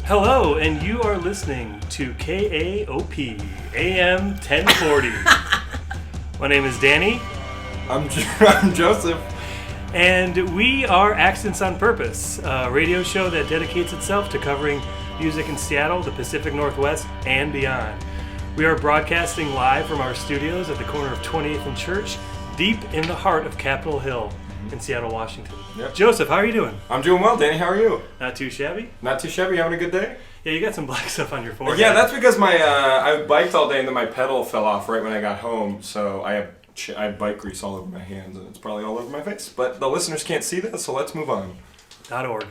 Hello, and you are listening to KAOP AM 1040. My name is Danny. I'm Joseph. And we are Accents on Purpose, a radio show that dedicates itself to covering music in Seattle, the Pacific Northwest, and beyond. We are broadcasting live from our studios at the corner of 20th and Church, deep in the heart of Capitol Hill in Seattle, Washington. Yep. Joseph, how are you doing? I'm doing well, Danny. How are you? Not too shabby. Not too shabby. Having a good day? Yeah, you got some black stuff on your forehead. Yeah, that's because I biked all day and then my pedal fell off right when I got home, so I have bike grease all over my hands and it's probably all over my face. But the listeners can't see that, so let's move on. .org.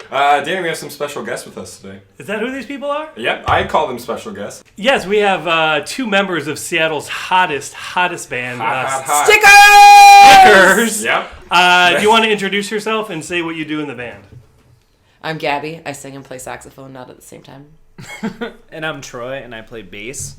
Danny, we have some special guests with us today. Is that who these people are? Yep, I call them special guests. Yes, we have two members of Seattle's hottest band. Stickers! Yep. Do you want to introduce yourself and say what you do in the band? I'm Gabby. I sing and play saxophone, not at the same time. And I'm Troy, and I play bass.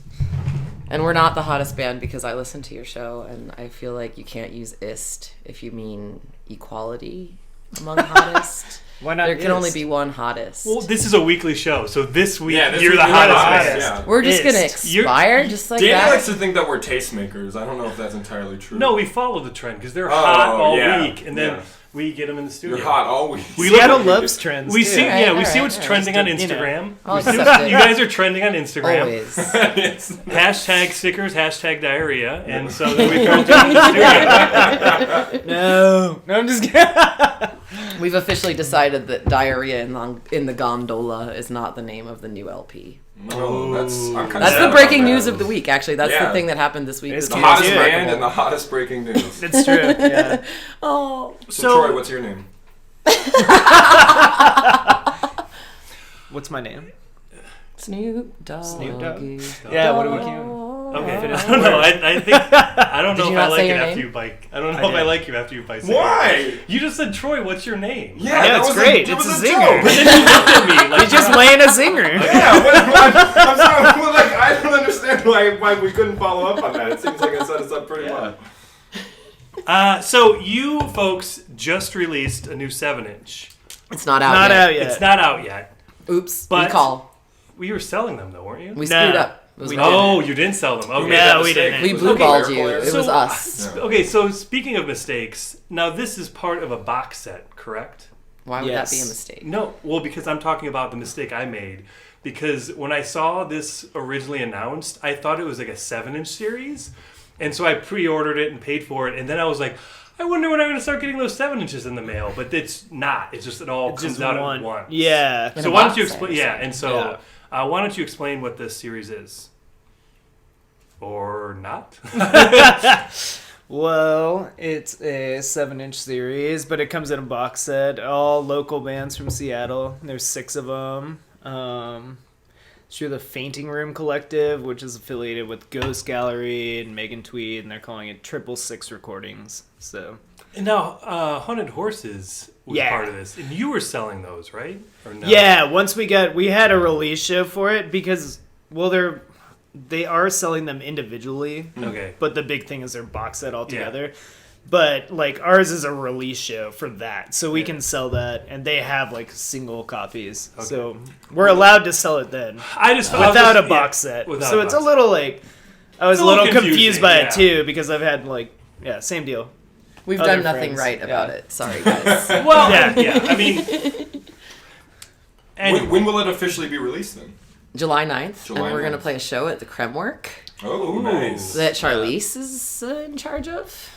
And we're not the hottest band because I listen to your show, and I feel like you can't use ist if you mean equality among hottest. Why not? There can only be one hottest. Well, this is a weekly show, so this week this you're week the you're hottest band. Yeah. We're just going to expire just like Danny that. likes to think that we're tastemakers. I don't know if that's entirely true. No, we follow the trend because they're hot all week, and then yeah. we get them in the studio. You're hot all week. Seattle loves trends. We too. see, Right, we see right, what's right. trending on Just, Instagram. I'll We see accept it. you guys are trending on Instagram. Always. Hashtag stickers, hashtag diarrhea, and so then we start doing the studio. No, I'm just kidding. We've officially decided that Diarrhea in the Gondola is not the name of the new LP. Oh, I'm kind That's of the breaking news of the week, actually. That's Yeah. the thing that happened this week. It's that's The hottest remarkable. band and the hottest breaking news. It's true. Yeah. Oh. So, Troy, what's your name? What's my name? Snoop Dogg. Snoop Dogg? Yeah. What do we count? Okay, I don't know. I don't know Did if you I not like say it your after name? you bike. I don't know if I like you after you bike. Why? You just said, Troy, what's your name? Yeah, Yeah, that it's was great. It It's was a zinger. joke. But then you looked at me like He's just laying a zinger. Yeah, I'm sorry. Well, like, I don't understand why we couldn't follow up on that. It seems like I set us up pretty well. So you folks just released a new 7-inch. It's not out Not yet. out yet. It's not out yet. Oops. But- Recall. We were selling them though, weren't you? We Nah. screwed up. It was We wrong. Oh, you didn't sell them. Okay. made that No, we mistake? didn't. We Was blue it balled Miracle you. Air? It was us. Yeah. Okay, so speaking of mistakes, now this is part of a box set, correct? Why would Yes. that be a mistake? No, well, because I'm talking about the mistake I made. Because when I saw this originally announced, I thought it was like a 7-inch series. And so I pre-ordered it and paid for it. And then I was like, I wonder when I'm going to start getting those 7 inches in the mail. But it's not. It's just it all comes Just out at one. once. Yeah. In So a why don't box you set explain? or Yeah, something. and so why don't you explain what this series is? Or not? Well, it's a 7-inch series, but it comes in a box set. All local bands from Seattle. There's 6 of them. Through the Fainting Room Collective, which is affiliated with Ghost Gallery and Megan Tweed, and they're calling it 666 Recordings. So And now, Haunted Horses was Yeah. part of this. And you were selling those, right? Or no? yeah, once we had a release show for it because they are selling them individually. Okay. But the big thing is their box set all together. But like ours is a release show for that, so we can sell that, and they have like single copies, so we're allowed to sell it then without a box set. without So a it's box a little like I was It's a little confusing, confused by yeah. it too because I've had like same deal. We've Other done nothing friends, right about yeah. it. Sorry, guys. Well, Yeah. yeah. I mean, and When will it officially be released then? July 9th, July and we're going to 9th. play a show at the Kremwerk Oh, nice. that Charlize is in charge of.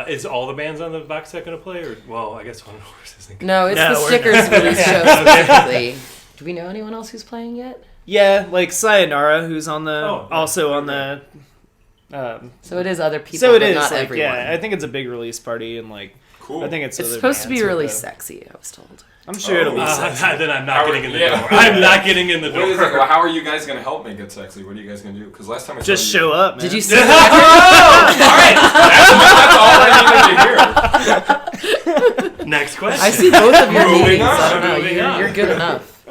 is all the bands on the box set going to play? Or, well, I guess Haunted Horses isn't. No, it's No, the we're Stickers not. release show specifically. Do we know anyone else who's playing yet? Yeah, like Sayonara, who's on the Oh, also on okay. the. So it is other people, So it but is not like everyone. yeah, I think it's a big release party and like Cool. I think it's It's other supposed to be bands with really the- sexy, I was told. I'm sure it'll be. Then I'm not getting in the Yeah. door. I'm not getting in the What is it? door. Well, how are you guys going to help make it sexy? What are you guys going to do? Because last time I Just saw show up, man. Did you see All right. That's all I needed to hear. Next question. I see both of your Moving meetings. on, I don't know. moving on. You're good enough.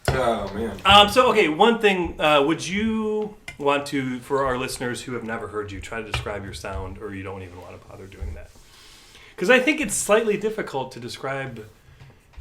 Oh, man. So, okay, one thing. Would you want to, for our listeners who have never heard you, try to describe your sound, or you don't even want to bother doing that? Because I think it's slightly difficult to describe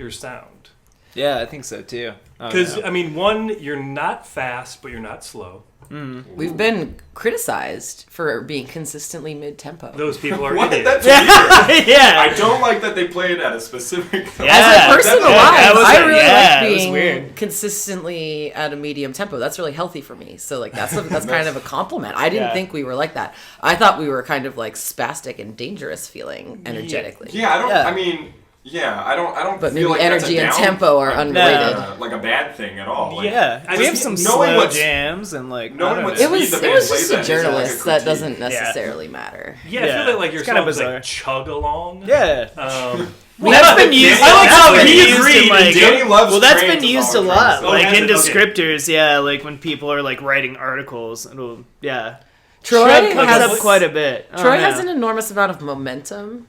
your sound. Yeah, I think so too. Because, I mean, one, you're not fast, but you're not slow. We've been criticized for being consistently mid-tempo. Those people are What? idiots. That's weird. Yeah. I don't like that they play it at a specific. Yeah. As a person That alive, was I like- really yeah, like it was being weird. consistently at a medium tempo. That's really healthy for me. So like that's kind of a compliment. I didn't Yeah. think we were like that. I thought we were kind of like spastic and dangerous feeling energetically. Yeah, I don't. Yeah. I mean, yeah, I don't. But feel maybe like that's a energy and down- tempo are like, unrelated. like a bad thing at all. Like, Yeah, I we have just- some knowing slow what's- jams and like. knowing I don't what's- know. It was the it band was plays just that a is like a journalist that critique. doesn't necessarily matter. Yeah, I Yeah. feel that like your It's kinda songs bizarre. like chug along. Yeah. Well, That's been used. I like that's how been he used in, agreed, like, Danny loves well, that's trains been is used a all I'm trying to lot, say. like has in it? Okay. descriptors. Yeah, like when people are like writing articles, it'll Troy Chug comes has up quite a bit. Troy Oh, has no. an enormous amount of momentum.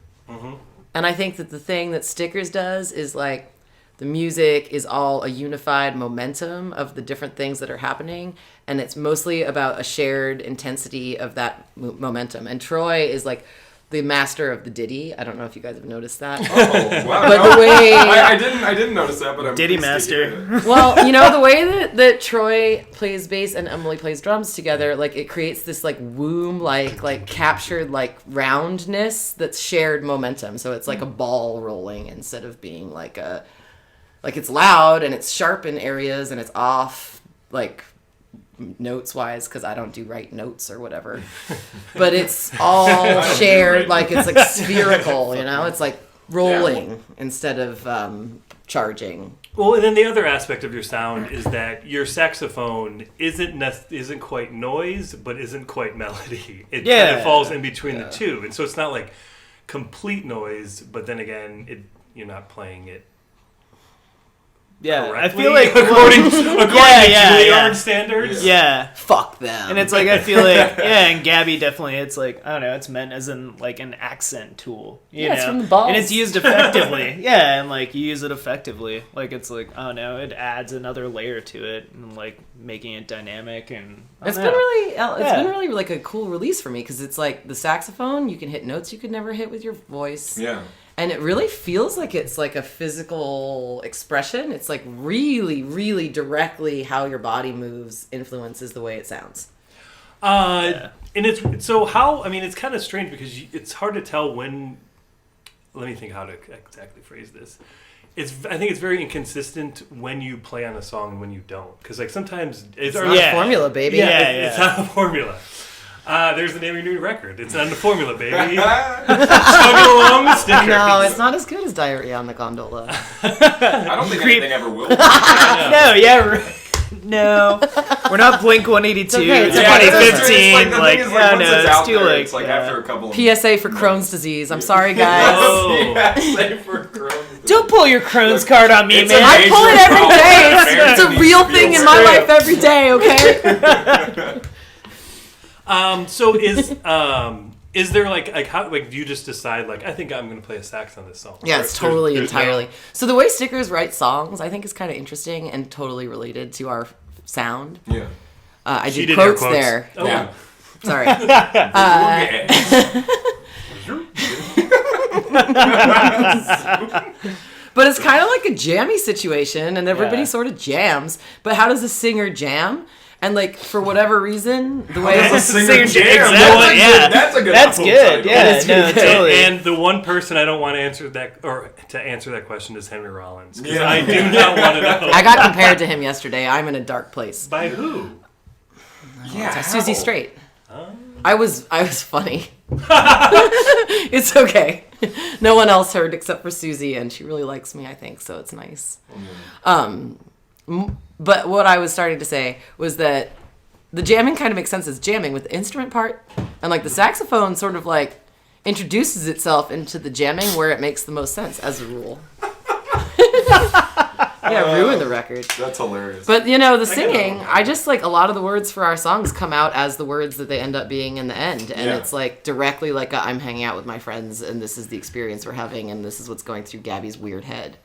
And I think that the thing that Stickers does is like the music is all a unified momentum of the different things that are happening. And it's mostly about a shared intensity of that momentum. And Troy is like the master of the ditty. I don't know if you guys have noticed that. Oh, wow. But no. the way... I didn't notice that, but I'm Ditty pleased to hear master. it. Well, you know, the way that Troy plays bass and Emily plays drums together, like it creates this like womb, like captured like roundness that's shared momentum. So it's like a ball rolling instead of being like it's loud and it's sharp in areas and it's off like notes wise because I don't do right notes or whatever. But it's all shared, like it's like spherical, you know? It's like rolling instead of charging. Well, and then the other aspect of your sound is that your saxophone isn't quite noise, but isn't quite melody. It kind of falls in between the two, and so it's not like complete noise. But then again, you're not playing it. Yeah, I correctly, feel like according to Juilliard standards. Yeah. Fuck them. And it's like, I feel like, and Gabby definitely, it's like, I don't know, it's meant as in like an accent tool. You know? It's from the balls. And it's used effectively. Yeah, and like you use it effectively. Like it's like, I don't know, it adds another layer to it and like making it dynamic and It's been really like a cool release for me because it's like the saxophone, you can hit notes you could never hit with your voice. Yeah. And it really feels like it's like a physical expression. It's like really, really directly how your body moves influences the way it sounds. And it's so how, I mean, it's kind of strange because it's hard to tell when, let me think how to exactly phrase this. I think it's very inconsistent when you play on a song and when you don't. Because like sometimes it's Not a formula, baby. It's not a formula. There's the name of your new record. It's not the formula, baby. Chugging along the Stickers. No, it's not as good as Diarrhea on the Gondola. I don't think anything ever will. No, we're not Blink 182. It's okay, it's It's okay. 2015. The Like, thing is, I don't once know, it's it's out too there, late. it's like Yeah. after a couple of PSA for Crohn's disease. I'm sorry, guys. Oh. PSA for Crohn's disease. Don't pull your Crohn's card on me, It's man. a I pull it every day. American It's a needs real to be thing in aware. my life every day, okay? So is there like how like do you just decide like I think I'm gonna play a sax on this song? Yeah, Or it's totally there's no- entirely. So the way Stickers write songs, I think is kind of interesting and totally related to our sound. Yeah. I She did did air quotes quotes. there. Oh. Yeah. Sorry. But it's kind of like a jammy situation, and everybody sort of jams. But how does a singer jam? And like for whatever reason, the way That's a singer jam. Exactly, yeah. That's a good. That's album good. title. Yeah, That's no, good. totally. And the one person I don't want to answer that question is Henry Rollins. 'Cause Yeah. I do not want to know. I got compared to him yesterday. I'm in a dark place. By who? Yeah. Susie how? Straight. I was funny. It's okay. No one else heard except for Susie, and she really likes me, I think, so it's nice. But what I was starting to say was that the jamming kind of makes sense as jamming with the instrument part, and like the saxophone sort of like introduces itself into the jamming where it makes the most sense as a rule. Yeah, ruin the record. That's hilarious. But you know, the get singing, that. I just like a lot of the words for our songs come out as the words that they end up being in the end. And Yeah. it's like directly like I'm hanging out with my friends and this is the experience we're having and this is what's going through Gabby's weird head.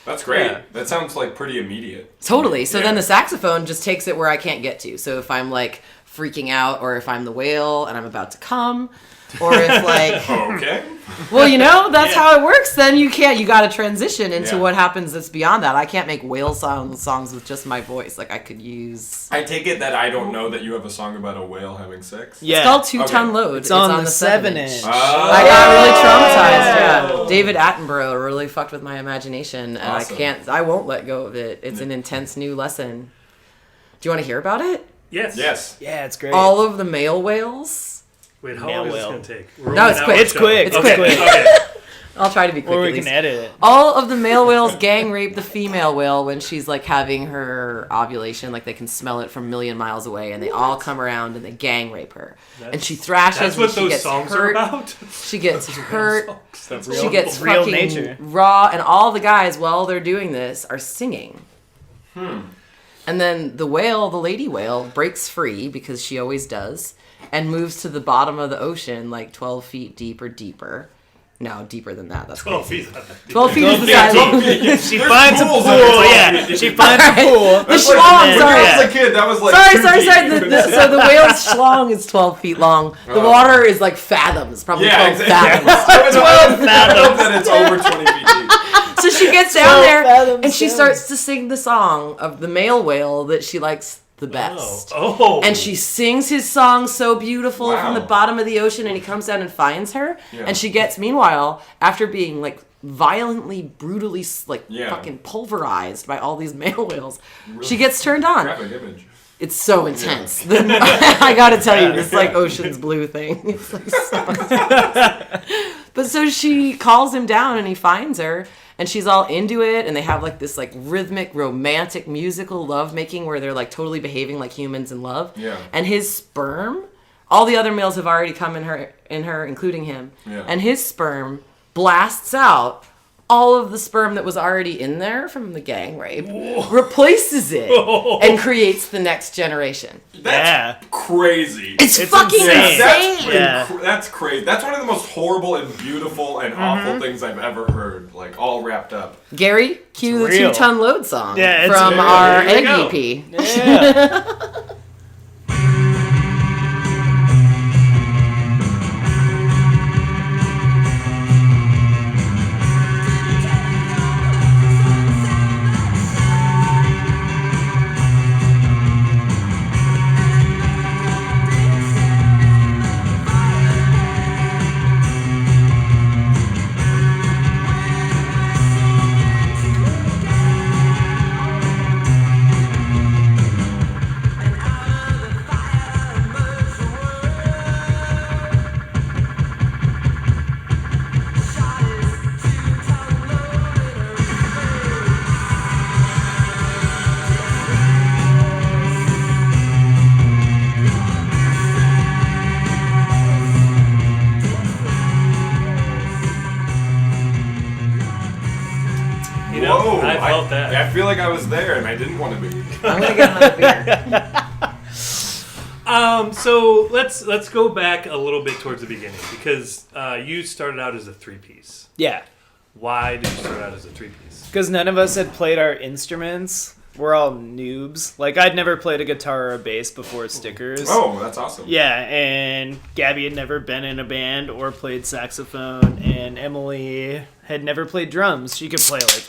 That's great. Yeah. That sounds like pretty immediate. Totally. So Yeah. then the saxophone just takes it where I can't get to. So if I'm like freaking out, or if I'm the whale and I'm about to come, or if like Okay. well, that's how it works. Then you got to transition into what happens that's beyond that. I can't make whale songs with just my voice. Like I could use. I take it that I don't know that you have a song about a whale having sex. Yeah. It's called 2-Ton Load. It's on the 7-inch. Oh. I got really traumatized. Yeah, David Attenborough really fucked with my imagination, and Awesome. I won't let go of it. It's an intense new lesson. Do you want to hear about it? Yes. Yes. Yeah, it's great. All of the male whales. Wait, how Male long is this whale. going to take? No, it's quick. It's quick. It's Okay. quick. Okay. I'll try to be quick. Or at we can least. edit it. All of the male whales gang rape the female whale when she's like having her ovulation, like they can smell it from a million miles away, and they all come around and they gang rape her. And she thrashes. That's and what she those gets songs hurt. are about? She gets hurt. That's She real. gets Real fucking nature. raw, and all the guys while they're doing this are singing. And then the whale, the lady whale, breaks free because she always does, and moves to the bottom of the ocean, like 12 feet deep or deeper. No, deeper than that. That's 12 crazy. feet. 12 feet is the size. She finds a pool. Yeah, she finds a pool. The schlong, When sorry. I was a kid, that was like Sorry. 2 feet. So the whale's schlong is 12 feet long. The water is like fathoms, probably 12 exactly. fathoms. 12 fathoms. That it's over 20 feet deep. So she gets down there fathoms and she down. starts to sing the song of the male whale that she likes the best. Oh. And she sings his song so beautiful from the Wow. bottom of the ocean, and he comes down and finds her. Yeah. And she gets, meanwhile, after being like violently, brutally, like fucking pulverized by all these male whales, she gets turned on. Graphic image. It's so intense. I gotta tell you, this like Ocean's Blue thing. It's like so intense. But so she calls him down and he finds her and she's all into it, and they have like this like rhythmic, romantic, musical love making where they're like totally behaving like humans in love. Yeah. And his sperm, all the other males have already come in her, including him. Yeah. And his sperm blasts out all of the sperm that was already in there from the gang rape, replaces it, and creates the next generation. That's crazy. It's fucking insane. insane. That's crazy. That's one of the most horrible and beautiful and awful things I've ever heard. Like all wrapped up. Gary, cue the real. 2-Ton Load song Yeah, it's from real. our Here we egg go. EP. Yeah. You know, Whoa, I felt that. I feel like I was there and I didn't want to be. I'm gonna get another beer. So let's go back a little bit towards the beginning, because you started out as a 3-piece. Yeah. Why did you start out as a 3-piece? Because none of us had played our instruments. We're all noobs. Like, I'd never played a guitar or a bass before Stickers. Oh, that's awesome. Yeah, and Gabby had never been in a band or played saxophone, and Emily had never played drums. She could play, like,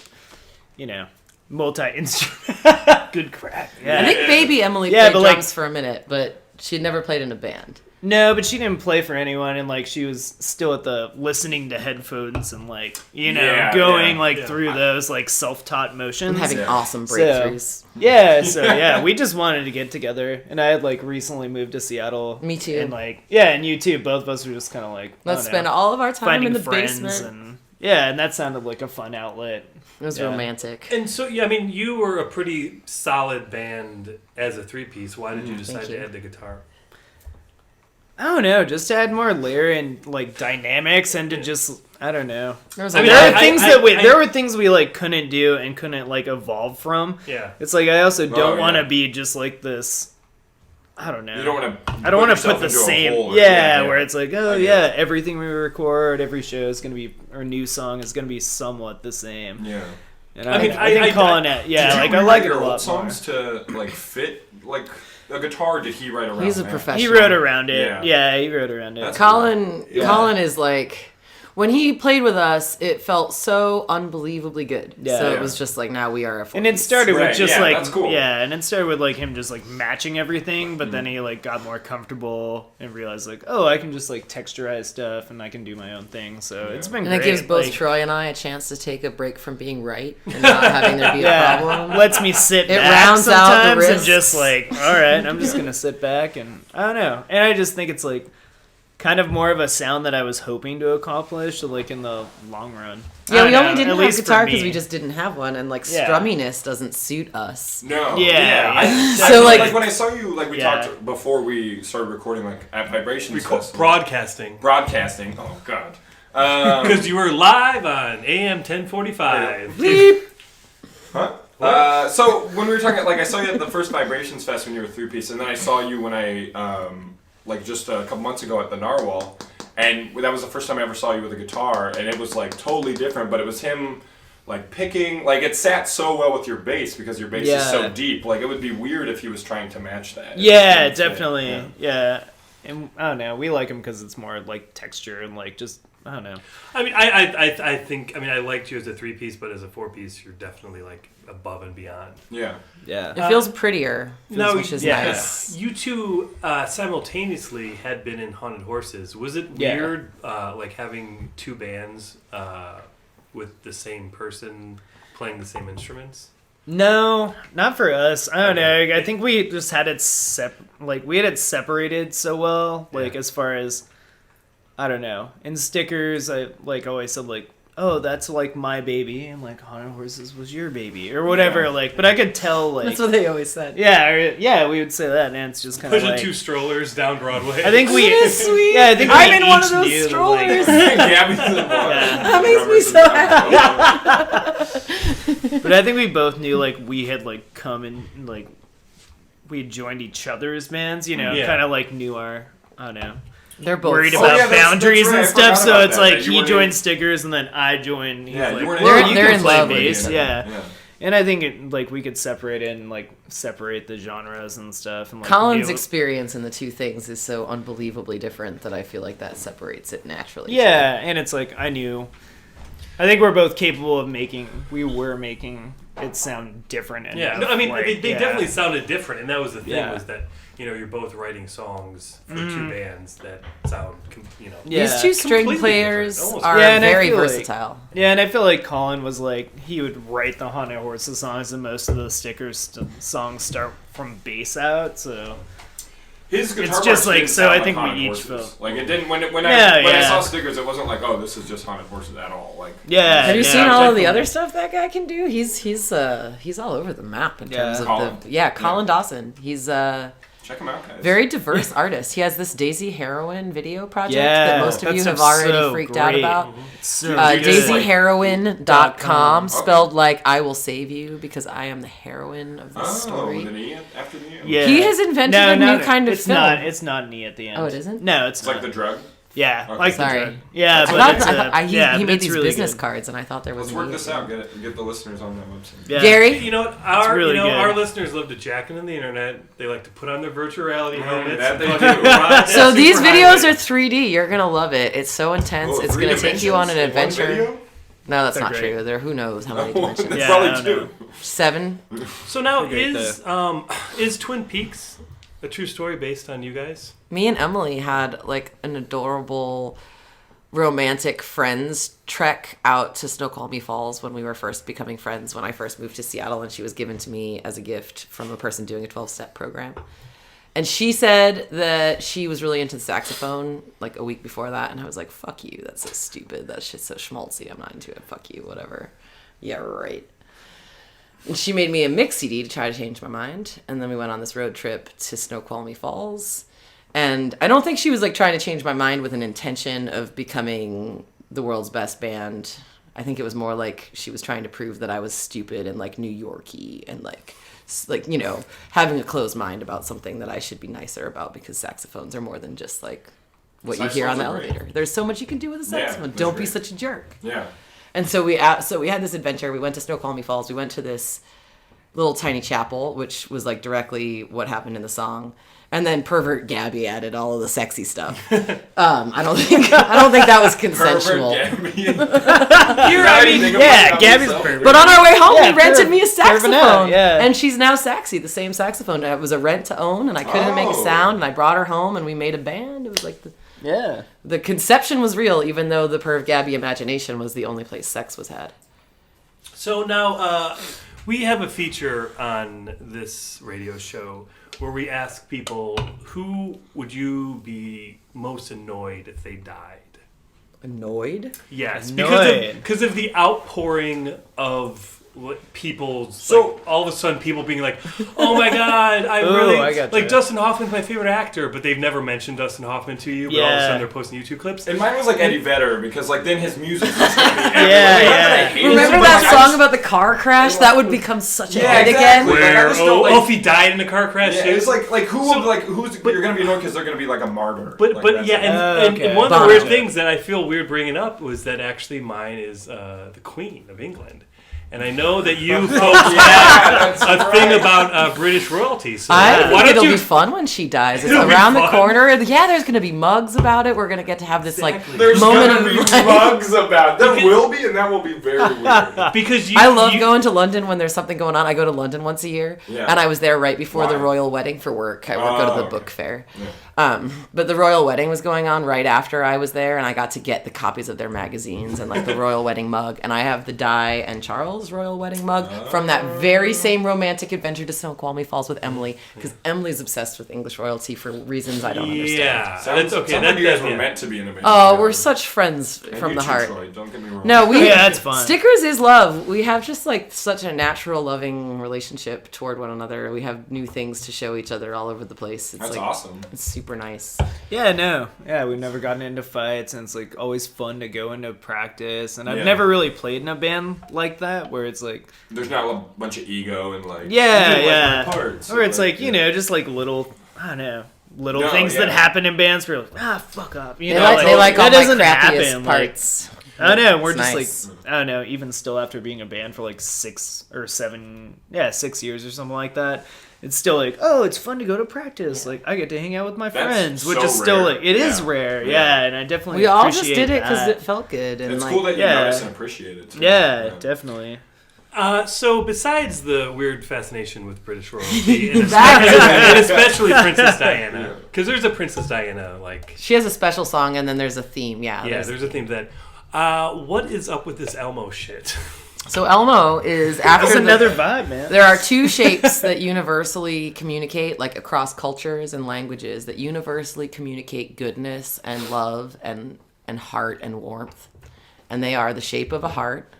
multi-instrument. Good crack. Yeah. I think baby Emily Yeah, played but, like- drums for a minute, but she'd never played in a band. No, but she didn't play for anyone, and, like, she was still at the listening to headphones and, like, Yeah, going, yeah, like, yeah. through those, like, self-taught motions. I'm having Yeah. awesome So- breakthroughs. Yeah, we just wanted to get together, and I had like recently moved to Seattle. Me too. And like, yeah, and you too. Both of us were just kind of like, Let's I don't spend know, all of our time finding in the friends, basement. and yeah, and that sounded like a fun outlet. It was Yeah. romantic. And so, yeah, I mean, you were a pretty solid band as a 3-piece. Why did you decide you. to add the guitar? I don't know, just to add more layer and like dynamics, and to just I don't know. There was I a mean, lot. There are things that I- there were things we like couldn't do and couldn't like evolve from. Yeah. It's like I also don't yeah. want to be just like this. I don't know. You don't want to. I don't want to put the same. Where it's like, oh I get yeah, it. everything we record, every show is gonna be, or new song is gonna be somewhat the same. Yeah. And I mean, I think calling it, yeah, Did you like I rewrite like it your a old lot more. songs to like fit like. the guitar did he write around? He's a that? professional. He wrote around it. Yeah. Yeah, he wrote around it. That's Colin Yeah. Colin is like, when he played with us, it felt so unbelievably good. Yeah. So Yeah. it was just like, now we are a full And it piece. started Right, with just yeah, like that's cool. and it started with like him just like matching everything, but then he like got more comfortable and realized like, oh, I can just like texturize stuff and I can do my own thing. So it's been And great. it gives both like, Troy and I a chance to take a break from being right and not having there be a problem. lets me sit It back rounds out the sometimes and risks. just like, all right, I'm just gonna sit back and I don't know. And I just think it's like kind of more of a sound that I was hoping to accomplish, like in the long run. I Yeah, we don't only know, didn't at have least for guitar because me. we just didn't have one, and like Yeah. strumminess doesn't suit us. No. Yeah. I, So, like when I saw you, like we Yeah. talked before we started recording, like at Vibrations Festival. Broadcasting. Broadcasting. Oh God. Because you were live on AM 1045. Bleep. Huh? So when we were talking, like I saw you at the first Vibrations Fest when you were 3-piece, and then I saw you when I, like just a couple months ago at the Narwhal, and that was the first time I ever saw you with a guitar, and it was like totally different, but it was him like picking, like it sat so well with your bass because your bass is so Yeah. deep. Like it would be weird if he was trying to match that. Yeah, It didn't fit. definitely. Yeah. And I don't know, we like him because it's more like texture and like just I don't know. I mean, I think, I liked you as a 3-piece, but as a 4-piece, you're definitely like above and beyond. Yeah. Yeah. It feels prettier, No, which is yeah. nice. You two simultaneously had been in Haunted Horses. Was it Yeah. weird, like having two bands with the same person playing the same instruments? No, not for us. I don't know. I think we just had it we had it separated so well. Like as far as I don't know. In Stickers, I like always said like, oh, that's like my baby, and like Haunted Horses was your baby or whatever. Yeah. Like, but I could tell like That's what they always said. yeah, we would say that, and it's just kind of Pushing like. two strollers down Broadway. I think we. It is sweet. Yeah, I think I'm we in one of each those knew that, strollers. Gabby's the one. That makes me so happy. But I think we both knew like we had like come and like we had joined each other's bands, you know, Yeah. kind of like knew our I don't know. They're both Worried so- about yeah, that's boundaries right, and I stuff, forgot so about it's that, like that you he weren't joined in- Stickers and then I joined. He's Yeah, like, you weren't They're- you they're can in play love with bass, each yeah. Yeah. And I think it, like we could separate it and like separate the genres and stuff. And like Colin's be able- experience in the two things is so unbelievably different that I feel like that separates it naturally. yeah, and it's like I think we're both capable of making it sound different. And Yeah, no, I mean, like, they yeah. definitely sounded different, and that was the thing, Yeah. was that, you know, you're both writing songs for two bands that sound, you know. Yeah. These two string Completely players different, almost. are Yeah, and I very feel like- versatile. Yeah, and I feel like Colin was like he would write the Haunted Horses songs, and most of the Stickers songs start from bass out. So His guitar It's just parts like- didn't so sound I like think we Haunted each Horses. felt- Like it didn't when I Yeah. saw Stickers, it wasn't like, oh, this is just Haunted Horses at all. Like yeah, Have you yeah, seen all of the definitely. other stuff that guy can do? He's all over the map in terms of Colin. Colin Dawson. He's check him out, guys. very diverse artist. He has this Daisy Heroin video project Yeah, that most of that you have stuff's already so freaked out great. about. So good. DaisyHeroin.com, Okay. spelled like I will save you because I am the heroine of this Oh, story. with an E after the E. Yeah. He has invented a new kind of it's film. Not, it's not an E at the end. Oh, it isn't? No, it's It's not. like the drug. Yeah, Okay. like Sorry. the drug. Yeah, I but thought, it's he but made it's these really business good. cards, and I thought there was Let's an work E this at out. the end. Get the listeners on that website. Yeah. Gary, You know, really good. our listeners love to jack into the internet. They like to put on their virtual reality helmets. that and they fucking do. ride so that these super videos highway. are 3D. You're gonna love it. It's so intense. Oh, It's three gonna take you on an dimensions in one adventure. video? No, that's They're not great. true. There, who knows how many Oh, dimensions? that's Yeah, I probably don't two. 7. So now Pretty great, is Twin Peaks a true story based on you guys? Me and Emily had like an adorable romantic friends trek out to Snoqualmie Falls when we were first becoming friends, when I first moved to Seattle, and she was given to me as a gift from a person doing a 12-step program. And she said that she was really into the saxophone like a week before that, and I was like, fuck you, that's so stupid, that shit's so schmaltzy, I'm not into it, fuck you, whatever. Yeah, right. And she made me a mix CD to try to change my mind, and then we went on this road trip to Snoqualmie Falls. And I don't think she was like trying to change my mind with an intention of becoming the world's best band. I think it was more like she was trying to prove that I was stupid and like New Yorky and like you know, having a closed mind about something that I should be nicer about, because saxophones are more than just like what you hear on the Saxophones are great. elevator. There's so much you can do with a Yeah, saxophone. that's Don't be great. such a jerk. Yeah. And so we had this adventure. We went to Snoqualmie Falls. We went to this little tiny chapel, which was like directly what happened in the song. And then pervert Gabby added all of the sexy stuff. I don't think that was consensual. Pervert Gabby. Gabby's pervert. But on our way home, Yeah, we rented me a saxophone, Pervert, yeah. and she's now Saxy, the same saxophone. It was a rent to own, and I couldn't make a sound, and I brought her home, and we made a band. It was like the conception was real, even though the perv Gabby imagination was the only place sex was had. So now we have a feature on this radio show where we ask people, who would you be most annoyed if they died? Annoyed? Yes, Annoyed. because of the outpouring of people's, So- like, all of a sudden people being like, oh my god, I gotcha. like Dustin Hoffman's my favorite actor, but they've never mentioned Dustin Hoffman to you, but all of a Yeah. sudden they're posting YouTube clips. And mine was like Eddie Vedder, because like then his music was going to be everywhere. Yeah, Like, not yeah. that I hate him, Remember but, that like, I song just- about the car crash? That would become such a Yeah, hit exactly. again. Like, I just don't like- if he died in a car crash Yeah, too? it's like who's you're gonna be annoyed because they're gonna be like a martyr. But Like, but that's yeah, it. and Okay. one of the Bono. weird things that I feel weird bringing up was that actually mine is the Queen of England. And I know that you folks have that's a thing about British royalty. So I why think don't it'll you? be fun when she dies. It's It'll be around the fun. corner. Yeah, there's going to be mugs about it. We're going to get to have this Exactly. There's moment gonna of be like- bugs about. There Because- will be, and that will be very weird. Because I love going to London when there's something going on. I go to London once a year, Yeah. and I was there right before the Why? royal wedding for work. I would go to the okay. book fair. Yeah. But the royal wedding was going on right after I was there, and I got to get the copies of their magazines and like the royal wedding mug. And I have the Di and Charles royal wedding mug from that very same romantic adventure to Snoqualmie Falls with Emily, because Emily's obsessed with English royalty for reasons I don't understand. Yeah, Sounds, that's okay. sounds That, like you guys that- were yeah. meant to be in a band. Oh, together. we're such friends And from you the too, heart. Troy, don't get me wrong. No, we Yeah, that's fun. Stickers is love. We have just like such a natural, loving relationship toward one another. We have new things to show each other all over the place. It's That's like, awesome. It's super nice. Yeah, no. Yeah, we've never gotten into fights, and it's like always fun to go into practice. And I've Yeah. never really played in a band like that, where it's like, There's not a bunch of ego and like. yeah, you like yeah. my parts, Or it's so, like, you know, just like little, I don't know, little No, things that yeah. happen in bands where you're like, fuck up. You They know, like that all my doesn't crappiest happen. Like, parts. I don't know. We're It's just nice. like, I don't know. Even still, after being a band for like 6 or 7, 6 years or something like that, it's still like, oh, it's fun to go to practice. Like I get to hang out with my That's friends, which so is still rare. like it is Yeah. rare. Yeah. Yeah, and I definitely We all just appreciate did it because that. it felt good. And It's like, cool that you Yeah. notice and appreciate it. Too. Yeah, definitely. So besides the weird fascination with British royalty, and That especially, and especially Princess Diana, because there's a Princess Diana, like she has a special song, and then there's a theme. Yeah. there's a theme to that. What is up with this Elmo shit? So Elmo is after That's the- another vibe, man. There are two shapes that universally communicate, like across cultures and languages, that universally communicate goodness and love and heart and warmth. And they are the shape of a heart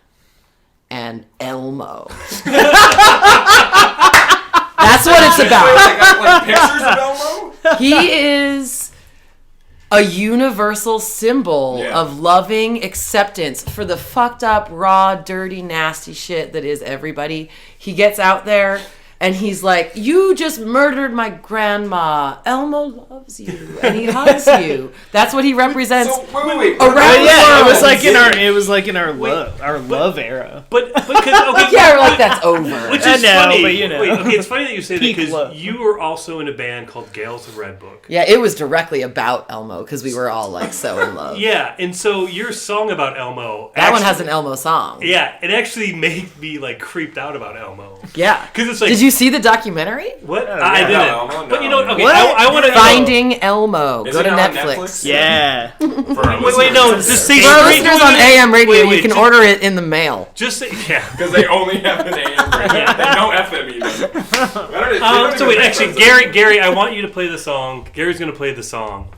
and Elmo. That's what it's about. Like, like pictures of Elmo? He is a universal symbol Yeah. of loving acceptance for the fucked up, raw, dirty, nasty shit that is everybody. He gets out there and he's like, you just murdered my grandma. Elmo loves you and he hugs you. That's what he represents. So wait. Around But the yeah, it world. was like in our love era. But because okay, Yeah, like that's over. which I is know, funny. but you know. Wait, okay, it's funny that you say that Peak because love. you were also in a band called Gales of Red Book. Yeah, it was directly about Elmo because we were all like so in love. Yeah, and so your song about Elmo. That one actually- has an Elmo song. Yeah, it actually made me like creeped out about Elmo. Yeah. Because it's like, Did you see the documentary? what? Oh, I yeah. didn't. No, Elmo, But you know, no. okay, What? I want to Finding Elmo. Is Go it to on Netflix. Netflix? Yeah. Wait, no, just say For our straight- listeners on AM radio, Wait, you can just- order it in the mail. Just say, yeah. Because they only have an AM radio. They don't FM even. So wait, actually, Gary, I want you to play the song. Gary's gonna play the song.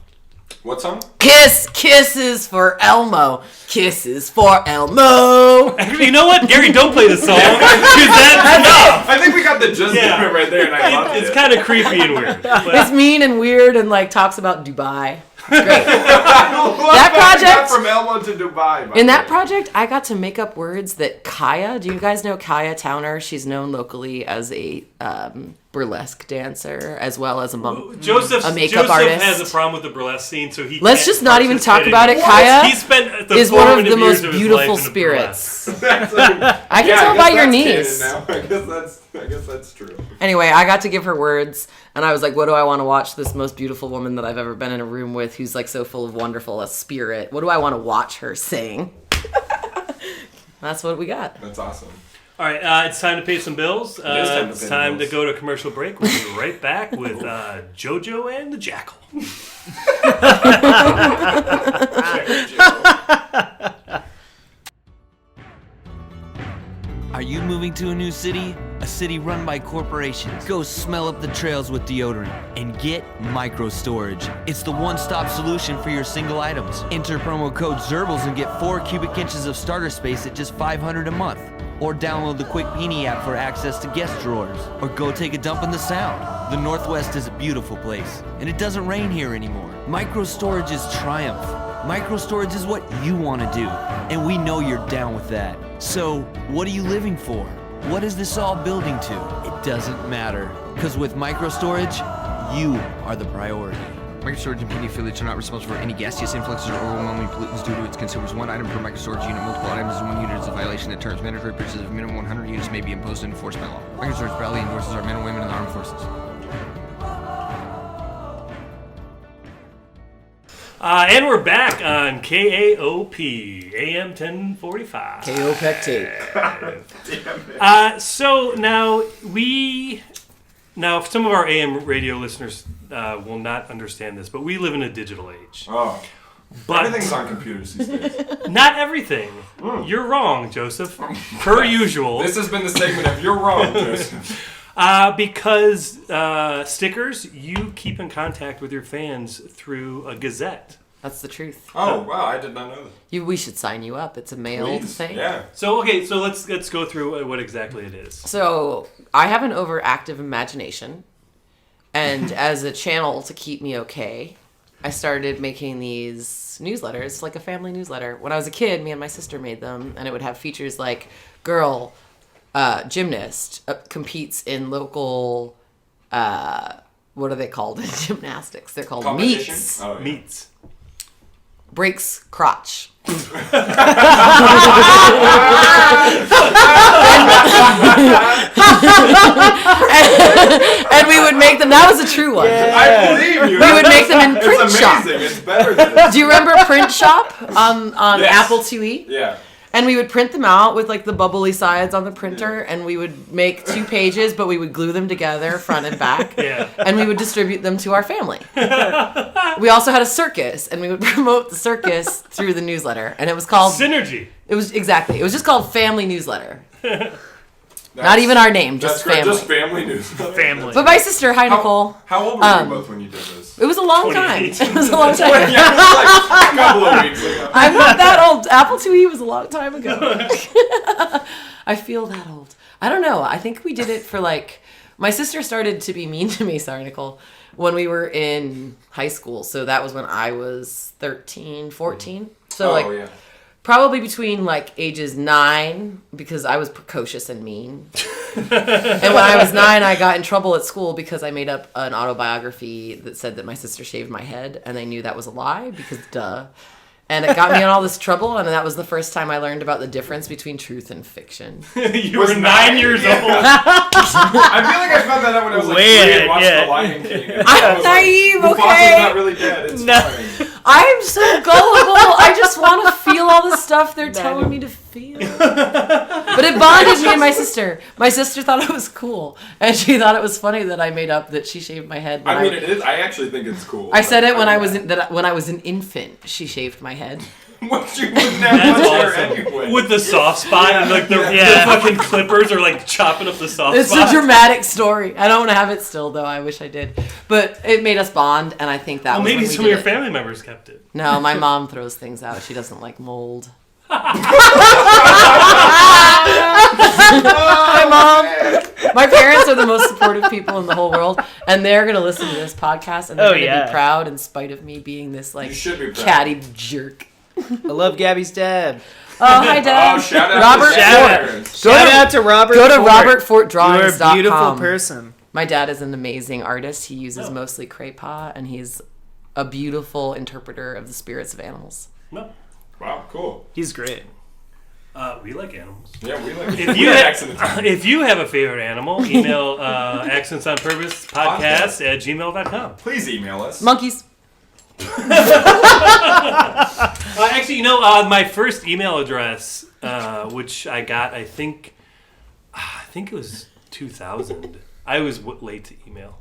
What song? Kisses for Elmo. Kisses for Elmo. Actually, you know what, Gary, don't play the song because that's enough. I think we got the gist Yeah. of it right there, and I loved It's it. kind of creepy and weird. But It's mean and weird and like talks about Dubai. Great. that project- from Elmo to Dubai. by In the that way. project, I got to make up words that Kaya. Do you guys know Kaya Towner? She's known locally as a burlesque dancer as well as a makeup Joseph artist. has a problem with the burlesque scene, so he Let's can't just not even talk participate about it. in- Kaya He spent the is one of formative the most years of his beautiful life in a spirits. I I can tell by your knees. I guess that's true. Anyway, I got to give her words, and I was like, what do I want to watch this most beautiful woman that I've ever been in a room with who's like so full of wonderful a spirit? What do I want to watch her sing? That's what we got. That's awesome. All right, it's time to pay some bills. It's time to go to commercial break. We'll be right back with JoJo and the Jackal. Are you moving to a new city? A city run by corporations? Go smell up the trails with deodorant and get micro storage. It's the one-stop solution for your single items. Enter promo code ZERBLS and get 4 cubic inches of starter space at just $500 a month. Or download the Quick Beanie app for access to guest drawers. Or go take a dump in the Sound. The Northwest is a beautiful place, and it doesn't rain here anymore. Micro storage is triumph. Micro storage is what you want to do, and we know you're down with that. So, what are you living for? What is this all building to? It doesn't matter, because with micro storage, you are the priority. Microstorage and PD affiliates are not responsible for any gaseous influxes or overwhelming pollutants due to its consumers. One item per microstorage unit, multiple items in one unit is a violation of terms. Mandatory purchases of minimum 100 units may be imposed and enforced by law. Microstorage proudly endorses our men and women in the armed forces. And we're back on KAOP, AM 1045. KO Pectate. So now some of our AM radio listeners will not understand this, but we live in a digital age. Oh. But Everything's on computers these days. not everything. You're wrong, Joseph. Per usual. This has been the segment of You're Wrong, Joseph. Because Stickers, you keep in contact with your fans through a Gazette. That's the truth. Oh, wow, I did not know that. We should sign you up. It's a mailed Please. thing. Yeah. So let's go through what exactly it is. So I have an overactive imagination, and as a channel to keep me okay, I started making these newsletters, like a family newsletter. When I was a kid, me and my sister made them, and it would have features like girl gymnast competes in local what are they called in gymnastics? They're called Competition? meets. Oh, yeah. Meats. Breaks crotch. And we would make them. That was a true one. I believe you. We would make them in print It's shop. amazing. It's better than this. Do you remember Print Shop on Yes. Apple IIe? Yeah. And we would print them out with like the bubbly sides on the printer, and we would make 2 pages, but we would glue them together front and back. Yeah. And we would distribute them to our family. We also had a circus, and we would promote the circus through the newsletter, and it was called Synergy. It was just called Family Newsletter. Not even our name, just That's great. family. Just family news. Family. But my sister, hi Nicole. How old were you both when you did this? It was a long time. 28. It was a long time. Yeah, it was like a couple of weeks ago. I'm not that old. Apple IIe was a long time ago. I feel that old. I don't know. I think we did it for like... My sister started to be mean to me, sorry, Nicole, when we were in high school. So that was when I was 13, 14. So yeah. probably between like ages 9, because I was precocious and mean. And when I was 9, I got in trouble at school because I made up an autobiography that said that my sister shaved my head, and they knew that was a lie because duh. And it got me in all this trouble, and that was the first time I learned about the difference between truth and fiction. You were 9 years old. I feel like I found that out when I was like 3 and watched The Lion King. And I I'm was naive, like, okay? Mufasa's not really dead. It's fine. I'm so gullible. I just want to feel all the stuff they're telling me to feel. But it bonded me and my sister. My sister thought it was cool, and she thought it was funny that I made up that she shaved my head. I mean, it is. I actually think it's cool. I said it when I was when I was an infant. She shaved my head. What you would That's never wear awesome. anyway. With the soft spot and like the fucking clippers are like chopping up the soft It's spot. a dramatic story. I don't want to have it still, though. I wish I did. But it made us bond, and I think that Well, was maybe when we some of your did it. family members kept it. No, my mom throws things out. She doesn't like mold. My mom, my parents are the most supportive people in the whole world, and they're gonna listen to this podcast and they're gonna be proud in spite of me being this like You should be proud. catty jerk. I love Gabby's dad. Oh, hi, Dad. Oh, shout out Robert to Fort. Fort. Shout out to Robert. Go to Fort. robertfortdrawings.com. You're a beautiful person. My dad is an amazing artist. He uses mostly craypa, and he's a beautiful interpreter of the spirits of animals. No. Wow, cool. He's great. We like animals. Yeah, we like If you have a favorite animal, email Accents on Purpose podcast at gmail.com. Please email us. Monkeys. Actually, my first email address, which I got, I think it was 2000. I was late to email.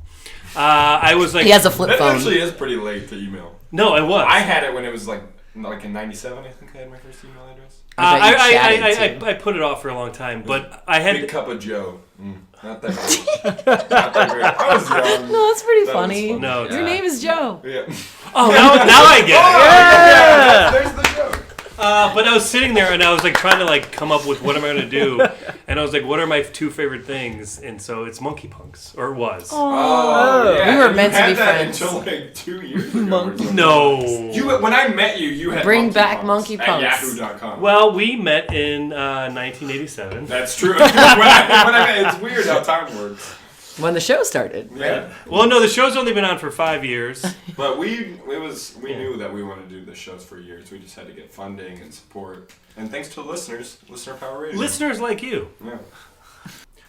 I was like, he has a flip that phone. actually is pretty late to email. No, it was. I had it when it was like in '97. I think I had my first email address. I put it off for a long time, but I had Big Cup of Joe. Not that great. Not that great. I was young. No, that's pretty That funny. was No, it's Your not. name is Joe. Yeah. Oh, now I get it. There's the joke. But I was sitting there and I was like trying to like come up with what am I going to do, and I was like, what are my two favorite things? And so it's monkey punks, or it was. Oh, yeah. We were You meant to had be that friends. until like 2 years ago. or something. No. When I met you, you had Bring monkey back punks monkey punks. at yahoo.com. Well, we met in 1987. That's true. when I met, it's weird how time works. When the show started. Yeah. Well, no, the show's only been on for 5 years. But we knew that we wanted to do the shows for years. We just had to get funding and support. And thanks to the listeners, Listener Power Radio. Listeners like you. Yeah.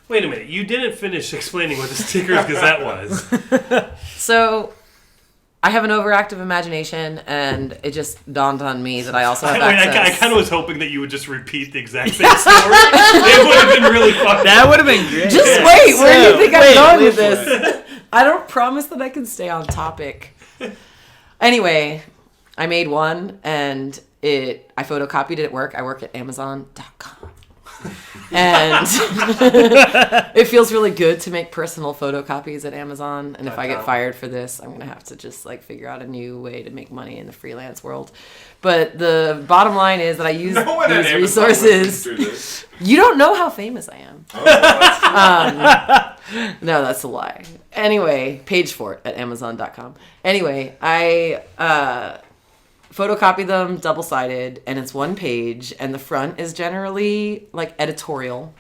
Wait a minute, you didn't finish explaining what the Stickers Gazette was. So, I have an overactive imagination, and it just dawned on me that I also have access. I kind of was hoping that you would just repeat the exact same story. It would have been really fun. That would have been great. Just wait, where do you think I'm going with this? I don't promise that I can stay on topic. Anyway, I made one, and I photocopied it at work. I work at Amazon.com. And it feels really good to make personal photocopies at Amazon. And if I get fired for this, I'm going to have to just like figure out a new way to make money in the freelance world. But the bottom line is that I use these resources. You don't know how famous I am. No, that's a lie. Anyway, page for it at Amazon.com. Anyway, I photocopy them double-sided, and it's one page, and the front is generally like editorial,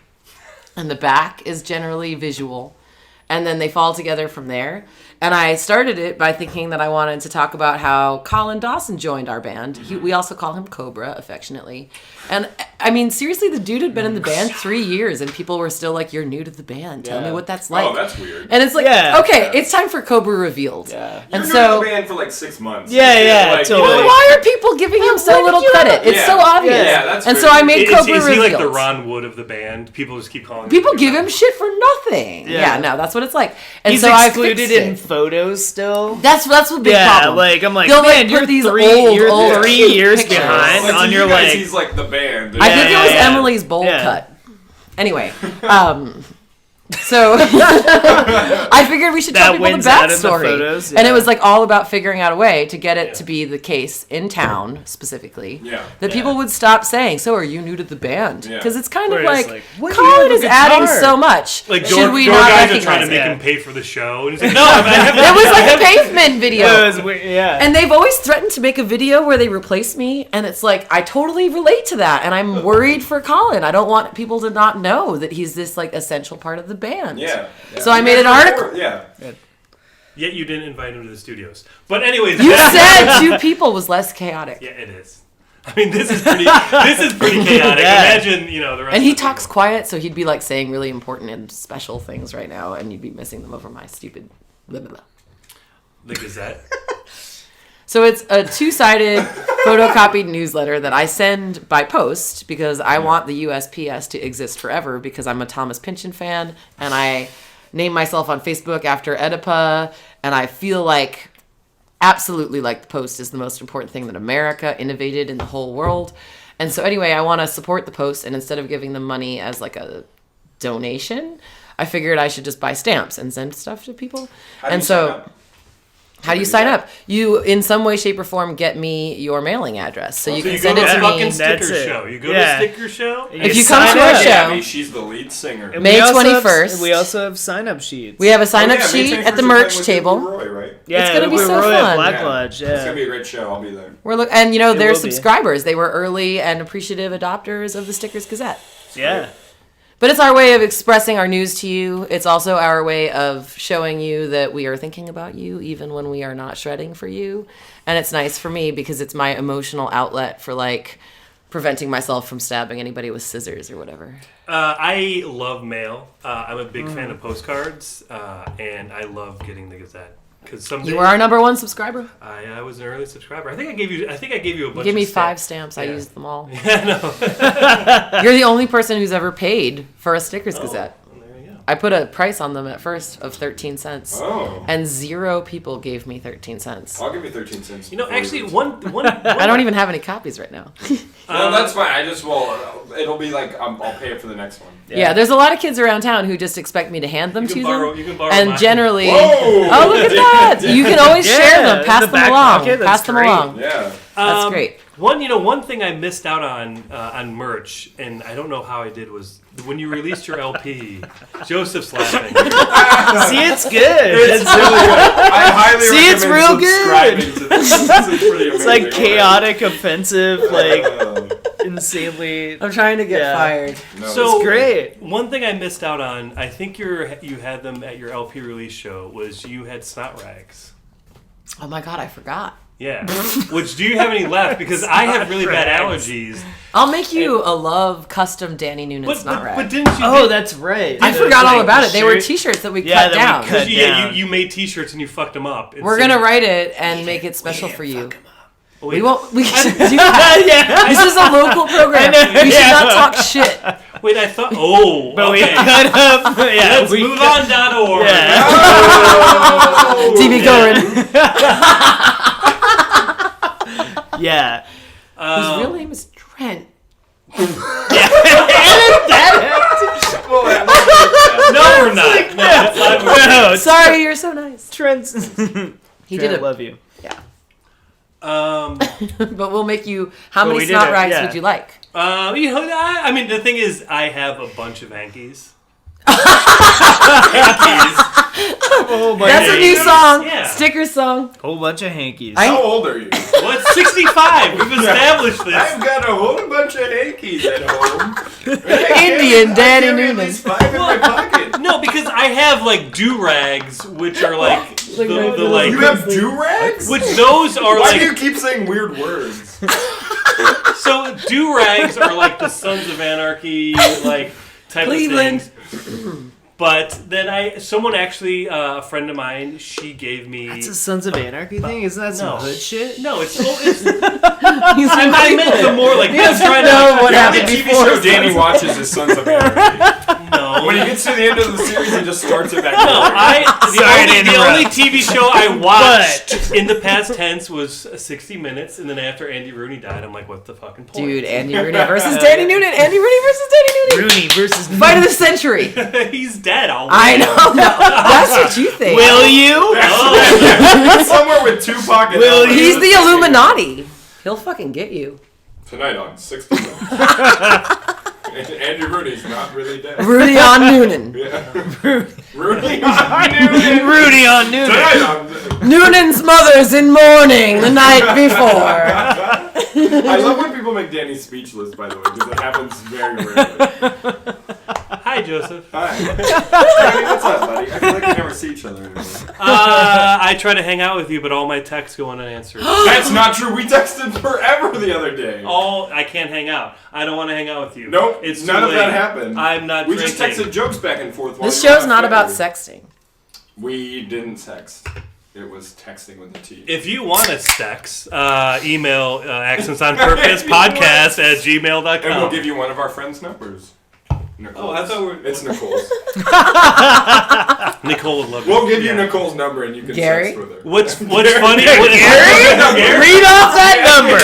and the back is generally visual, and then they fall together from there. And I started it by thinking that I wanted to talk about how Colin Dawson joined our band. We also call him Cobra, affectionately. And I mean, seriously, the dude had been in the band 3 years, and people were still like, "You're new to the band. Tell me what that's like." Oh, that's weird. And it's like, okay, it's time for Cobra revealed. Yeah. And You're so new to the band for like 6 months. Yeah, totally. well, why are people giving him so little credit? It's so obvious. Yeah, that's and fair. so I made Cobra Is he revealed. like the Ron Wood of the band? People just keep calling People him give him shit for nothing. Yeah, no, that's what it's like. And He's so I excluded fixed in it. photos still. That's a big problem. Like I'm like, They'll, man, like, you're put these three old 3 years pictures. behind Like, on to your you guys, like. he's like the band. I think it was Yeah. Emily's bowl Yeah. cut. Anyway, so I figured we should tell That people the wins out in the backstory. photos, And it yeah. was like all about figuring out a way to get it to be the case in town specifically. Yeah. That people would stop saying, "So are you new to the band?" Yeah. Because it's kind of Where it's like, like, what do you Colin have a is adding guitar? so much. Like Should we door not guys are recognize trying to make it? him pay for the show, and he's like, "No, I have It was like a pavement video. It was weird, yeah. And they've always threatened to make a video where they replace me, and it's like I totally relate to that, and I'm worried for Colin. I don't want people to not know that he's this like essential part of the band. Yeah. So I made an article. Yeah. Yet you didn't invite him to the studios." But anyways, You said 2 people was less chaotic. yeah, it is. I mean, this is pretty chaotic. Imagine, the rest. And he of the talks quiet, so he'd be like saying really important and special things right now, and you'd be missing them over my stupid blah, blah, blah. The Gazette. So it's a 2-sided photocopied newsletter that I send by post because I want the USPS to exist forever because I'm a Thomas Pynchon fan, and I name myself on Facebook after Oedipa, and I feel like absolutely like the Post is the most important thing that America innovated in the whole world. And so anyway, I want to support the Post, and instead of giving them money as like a donation, I figured I should just buy stamps and send stuff to people. How do you sign up? How do you sign up? You, in some way, shape, or form, get me your mailing address. So you So can you send go it to to fucking me. Sticker That's it. Show. You go Yeah. to Sticker Show. If you come sign to our up. show, Abby, she's the lead singer. And May we also 21st. We also have sign-up sheets. we have a sign-up May sheet 21st at the we're merch playing with table. Roy, right? Yeah, It's gonna be we're so really fun. at Black Yeah. Lodge. It's Yeah. gonna be a great show. I'll be there. And they're will be. subscribers. They were early and appreciative adopters of the Stickers Gazette. Yeah. But it's our way of expressing our news to you. It's also our way of showing you that we are thinking about you, even when we are not shredding for you. And it's nice for me because it's my emotional outlet for, like, preventing myself from stabbing anybody with scissors or whatever. I love mail. I'm a big fan of postcards, and I love getting the Gazette. Because you were our number one subscriber. I was an early subscriber. I think I gave you a bunch. Give me of 5 stamps. I used them all. Yeah, no. You're the only person who's ever paid for a Stickers Gazette. Well, there you go. I put a price on them at first of 13 cents. Oh. And 0 people gave me 13 cents. I'll give you 13 cents. You know, actually, one I don't even have any copies right now. Well, that's fine. I just it'll be like I'll pay it for the next one. Yeah, there's a lot of kids around town who just expect me to hand them to them. You can borrow And mine. generally, Whoa! oh, look at that! You can always share them, in pass the them back along, pocket, that's pass them great. along. Yeah. That's great. One thing I missed out on merch, and I don't know how I did, was when you released your LP. Joseph's laughing. See, it's good. It's really good. I highly See, it's recommend real subscribing to this. This is pretty amazing. It's like chaotic, offensive, like insanely. I'm trying to get fired. No, So It's great. one thing I missed out on, I think you had them at your LP release show, was you had snot rags. Oh my god, I forgot. Yeah. Which, do you have any left? Because I have really bad allergies. I'll make you a love custom Danny Noonan snot rag. But didn't you? Oh, that's right. I Those, forgot all like, about it. They were shirt- T-shirts that we Yeah, cut that we down. cut down. You made T-shirts and you fucked them up. We're gonna write it and make it special for you. Wait, We won't. We should do that. This is a local program. We should not talk shit. Wait, I thought. Oh, But we okay. cut up. Yeah, Let's we move cut- on.org. Yeah. TV going. Yeah. His real name is Trent. No, we're not. No, that's not what No, Sorry, you're so nice. Trent's. He did I it. love you. But we'll make you. How But many we did snot it, rags yeah. would you like? I mean, the thing is, I have a bunch of hankies. Oh my That's a new song. Yeah. Sticker song. Whole bunch of hankies. How old are you? What's 65? We've established this. I've got a whole bunch of hankies at home. Indian Danny I carry at Noonan. least 5 in my pocket. No, because I have like do-rags, which are like the like. You have do-rags? Which those are Why like. do you keep saying weird words? So do-rags are like the Sons of Anarchy like type Cleveland. of things. But then someone actually, a friend of mine, she gave me. That's a Sons of Anarchy thing? Isn't that some hood shit? No, it's He's I meant the more like. doesn't know what The happened only TV before. show Danny watches is Sons of Anarchy. No. When he gets to the end of the series, he just starts it back. No, Sorry to the interrupt. only TV show I watched in the past tense was 60 Minutes, and then after Andy Rooney died, I'm like, what the fucking point? Dude, Andy Rooney versus Danny Noonan. Andy Rooney versus Danny Noonan. Rooney versus Fight of the century. He's dead already. I know. No, that's what you think. Will you? Oh, Somewhere with Tupac and Will Elmo. He's the Illuminati. He'll fucking get you. Tonight on 60 Minutes. Andy Rooney's not really dead. Rudy on Noonan. Yeah. Rooney on Noonan. Rudy on Noonan. Tonight on... Noonan's mother's in mourning the night before. I love when people make Danny speechless, by the way, because it happens very rarely. hi, Joseph. Hi. Danny, what's up, buddy? I feel like we never see each other anymore. I try to hang out with you, but all my texts go unanswered. That's not true. We texted forever the other day. I can't hang out. I don't want to hang out with you. Nope, it's too none of late. that happened. I'm not We drinking. just texted jokes back and forth. While This you were show's not about upstairs. sexting. We didn't text. It was texting with a T. If you want to sex, email Accents on Purpose podcast at gmail.com. And we'll give you one of our friends' numbers. Nicole's. Oh, I thought we were... It's Nicole's. Nicole would love it. We'll give you Yeah. Nicole's number and you can Gary? sex with her. What's funny? Read off that number.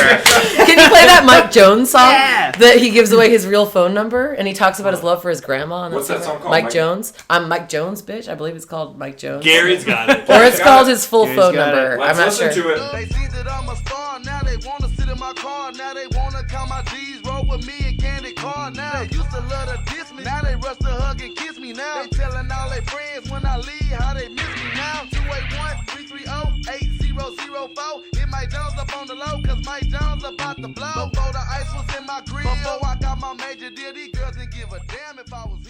Can you play that Mike Jones song? Yeah. That he gives away his real phone number and he talks about his love for his grandma. And What's that song called? Mike Jones. I'm Mike Jones, bitch. I believe it's called Mike Jones. Gary's got it. Or it's Got called it. his full Gary's phone got it. number. Let's I'm not listen sure. to it. They see that I'm a star, now they wanna sit in my car, now they wanna count my G's, roll with me and candy car now. They used to love to diss me, now they rush to hug and kiss me now. They telling all their friends when I leave how they miss me now. 281-330-8004. Hit Mike Jones up on the low, cause Mike Jones about to blow. Before the ice was in my grill, before I got my major deal, these girls didn't give a damn if I was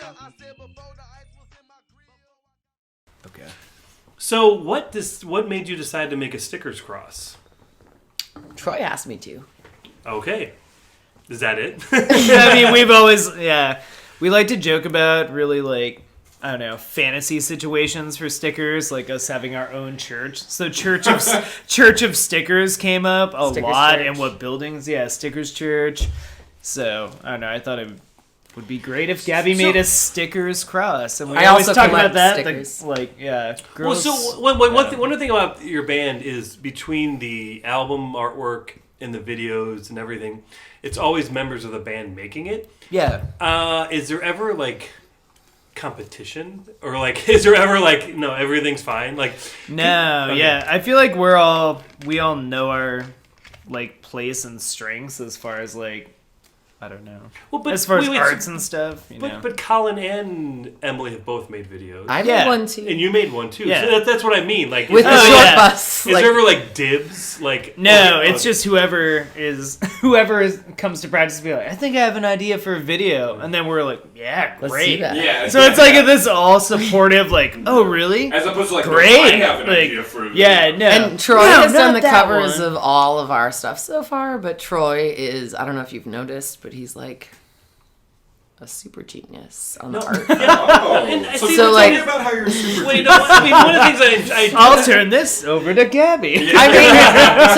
I said before the ice was in my grill. Okay. So what made you decide to make a stickers cross? Troy asked me to. Okay. Is that it? I mean, we've always, we like to joke about really, like, I don't know, fantasy situations for stickers, like us having our own church. So Church of Stickers came up a Stickers lot. Church. And what buildings? Yeah, Stickers Church. So, I don't know, I thought it would be great if Gabby made a stickers cross. And we I always also talk about collect that. stickers. Girls. Well, so one thing about your band is between the album artwork and the videos and everything, it's always members of the band making it. Yeah. Is there ever like competition, or like is there ever like no, everything's fine? Like No, okay. yeah. I feel like we all know our like place and strengths as far as like, I don't know. Well, but as far as wait, arts and stuff, you know. But Colin and Emily have both made videos. I Yeah. made one too. And you made one too. Yeah. So that's what I mean. Like With the is short yeah. bus. there ever like dibs? Like No, okay, it's just whoever comes to practice be like, I think I have an idea for a video, and then we're like, yeah, Let's great. see that. Yeah. So it's like this all supportive, like, oh really? As opposed to like, Great. no, I have an Like, idea for a yeah, video. no. And Troy No, has done not the that covers one. of all of our stuff so far, but Troy is, I don't know if you've noticed, but he's like a super genius on the art. Oh. And I So, see tell like- me about how you're super. Wait, no, I mean one of the things I I'll turn this over to Gabby. I mean,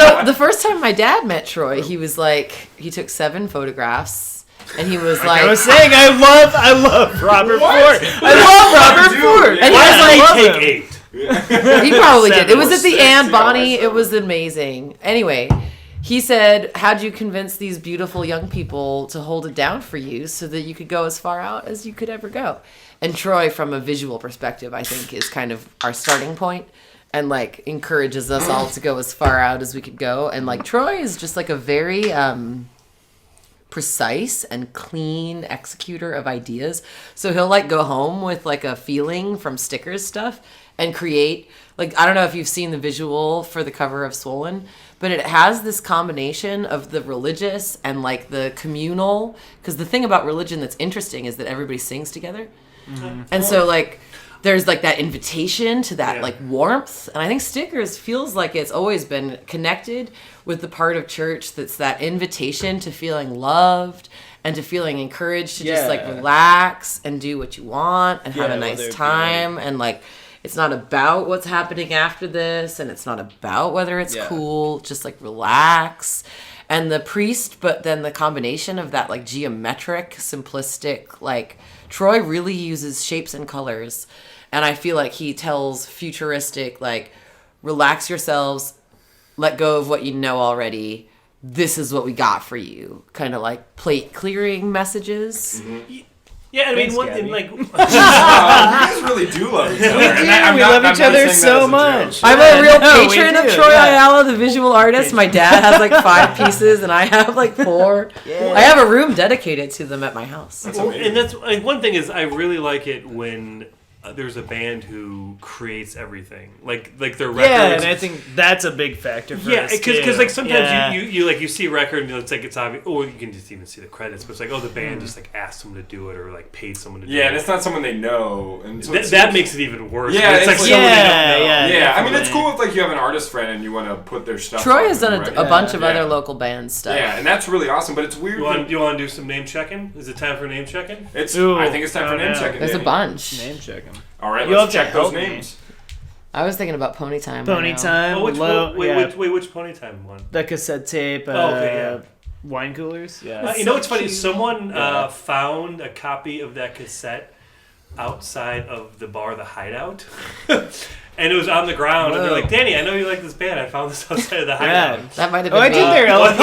so the first time my dad met Troy, he was like, he took 7 photographs, and he was like, I was saying, I love Robert What? Ford. I love Robert Dude, Ford. yeah. and he Why was did like, I take 8? he probably did. It was Or at the 6, Anne yeah, Bonnie. like It was amazing. Anyway, he said, how'd you convince these beautiful young people to hold it down for you so that you could go as far out as you could ever go? And Troy, from a visual perspective, I think is kind of our starting point and like encourages us all to go as far out as we could go. And like Troy is just like a very precise and clean executor of ideas. So he'll like go home with like a feeling from stickers stuff and create, like, I don't know if you've seen the visual for the cover of Swollen, but it has this combination of the religious and like the communal, because the thing about religion that's interesting is that everybody sings together. And so like there's like that invitation to that like warmth, and I think stickers feels like it's always been connected with the part of church that's that invitation to feeling loved and to feeling encouraged to just like Yeah. relax and do what you want and have Yeah, a whether nice it be, time, and like it's not about what's happening after this, and it's not about whether it's cool, just like relax. And the priest, but then the combination of that like geometric, simplistic, like Troy really uses shapes and colors. And I feel like he tells futuristic, like, relax yourselves, let go of what you know already. This is what we got for you. Kind of like plate clearing messages. Yeah, I mean, Thanks, one Gabby. thing, like, You guys really do love each other. We do. We love each other so much. I'm a real No, we patron of do, Troy yeah. Ayala, the visual artist. My dad has like 5 pieces, and I have like 4. I have a room dedicated to them at my house. well, and that's like, one thing is I really like it when there's a band who creates everything, like their records. Yeah, and I think that's a big factor for us because too. like sometimes Yeah. you see a record and it's like it's obvious, or you can just even see the credits, but it's like, oh, the band just like asked someone to do it or like paid someone to do Yeah, it. and it's not someone they know, and so That makes it even worse. Yeah, but it's like it's someone like- they don't know. Yeah, I mean, it's definitely. cool if like you have an artist friend and you want to put their stuff. Troy on has done them, a right? bunch of Yeah. other local band stuff. Yeah, and that's really awesome. But it's weird. You want to do some name checking? Is it time for name checking? It's. Ooh, I think it's time for oh, name no. checking. There's a Danny. bunch. Name check him. All right, You'll let's have to check those help me. names. I was thinking about Pony Time. Pony right now. Time. Oh, which yeah, which Pony Time one? the cassette tape. Okay, Wine coolers. Yeah. You know what's funny? Someone found a copy of that cassette outside of the bar, The Hideout. And it was on the ground, and they're like, Danny, I know you like this band. I found this outside of the Hideout. Yeah. That might have Oh, been I did me. their LP.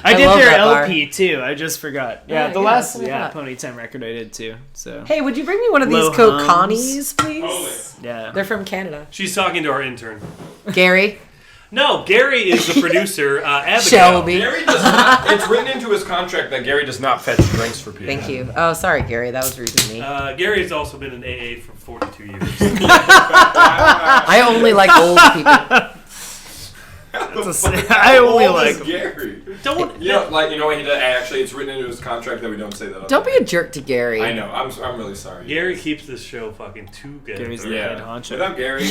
I did love their that bar. LP too. I just forgot. Yeah, Yeah, the yeah, last that's what I thought. Pony Time record I did too. So Hey, would you bring me one of these Low Cocanis, please? Totally. yeah. They're from Canada. She's talking to our intern. Gary, No, Gary is the producer. Abigail. Shelby. Gary does not. It's written into his contract that Gary does not fetch drinks for people. Thank you. Oh, sorry, Gary. That was rude of me. Gary has also been in AA for 42 years. I only like old people. I only like Gary. Don't. You know, like, you know what he did? Actually, it's written into his contract that we don't say that. Don't be a jerk to Gary. I know. I'm really sorry. Gary keeps this show fucking together. Gary's the head honcho. Without Gary.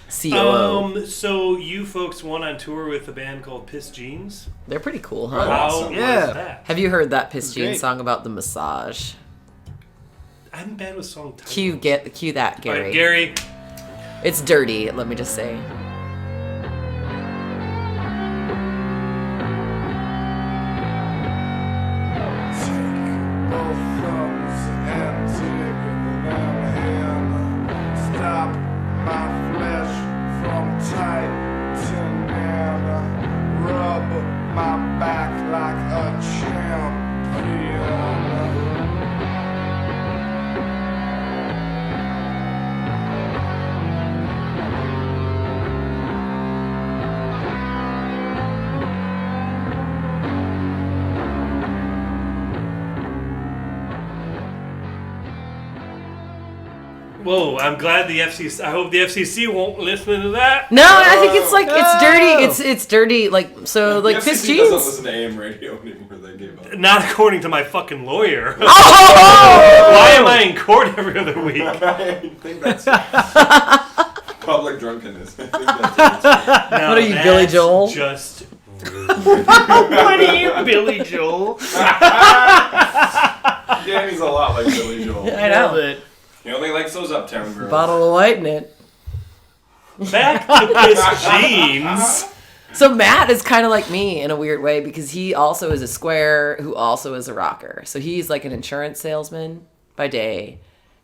COO. So you folks went on tour with a band called Piss Jeans. They're pretty cool, huh? Right. How Awesome. was Yeah. that? Have you heard that Piss It's Jeans great. song about the massage? I'm bad with song titles. Cue that, All Gary. right, Gary. It's dirty, let me just say. Whoa, I'm glad the FCC. I hope the FCC won't listen to that. No, I think it's like it's dirty. It's dirty. Like so, like The Piss FCC doesn't Jeans. listen to AM radio anymore. They gave up. Not according to my fucking lawyer. Oh! Why am I in court every other week? I think that's public drunkenness. I think that's Now, What are you, Billy that's Joel? Just What are you, Billy Joel? Danny's a lot like Billy Joel. I know. But He only likes those uptown girls. Bottle of white in it. back to Piss Jeans. So Matt is kind of like me in a weird way because he also is a square who also is a rocker. So he's like an insurance salesman by day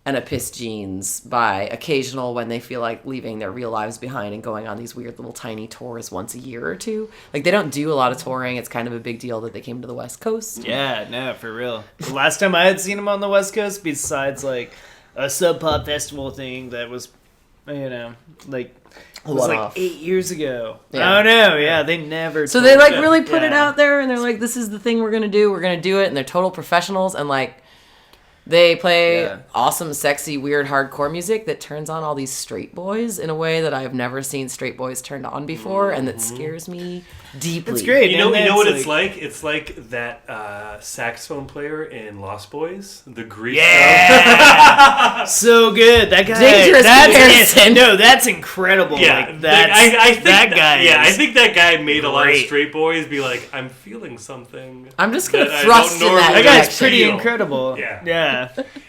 and a Piss Jeans by occasional when they feel like leaving their real lives behind and going on these weird little tiny tours once a year or two. Like they don't do a lot of touring. It's kind of a big deal that they came to the West Coast. yeah, no, for real. The last time I had seen him on the West Coast, besides like a Sub Pop Festival thing that was, you know, like it was like One-off. 8 years ago. Yeah. Oh no, yeah, they never. So they toured like it. really put it Yeah. out there and they're like, this is the thing we're going to do. We're going to do it. And they're total professionals. And like, they play Yeah. awesome, sexy, weird, hardcore music that turns on all these straight boys in a way that I've never seen straight boys turned on before. And that scares me deeply. It's great. You know and what it's it's like? It's like that saxophone player in Lost Boys, the Grease. Yeah, so good. That guy. Dangerous comparison. No, that's incredible. Yeah, like, that's, I think that guy. Yeah, I is think that guy made a lot of great. straight boys be like, I'm feeling something. I'm just going that to I thrust don't in that normally That guy's direction. pretty feel. incredible. Yeah. Yeah.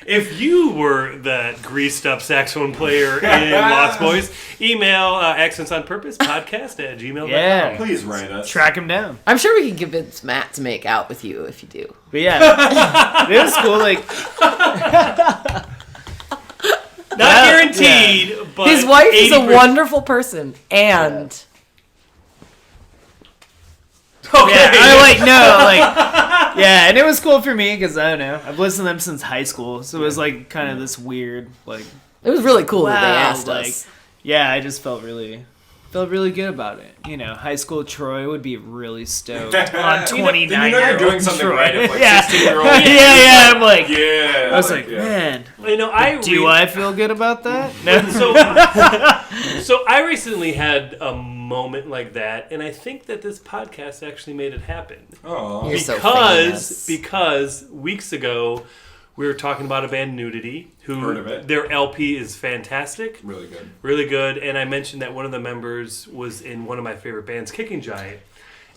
If you were that greased up saxophone player in Lost Boys, email Accents on Purpose podcast at gmail.com. Yeah. Please write us. Track him down. I'm sure we can convince Matt to make out with you if you do. But yeah, it was cool. Like, Not guaranteed, but His wife is a 80%. wonderful person. And Okay. yeah, I like yeah, and it was cool for me because I don't know, I've listened to them since high school, so it was like kind of this weird, like, it was really cool that they wow, asked like, us. yeah, I just felt really good about it. You know, high school Troy would be really stoked on 29 Then you know you're doing something Troy. right if like yeah. 16-year-old. yeah, I'm like, Yeah. I was like, yeah. man, You know, I do I feel good about that? No. So I recently had a moment like that, and I think that this podcast actually made it happen. Oh. You're so famous. Because weeks ago we were talking about a band, Nudity, who Heard of it. their LP is fantastic, Really good. really good, and I mentioned that one of the members was in one of my favorite bands, Kicking Giant.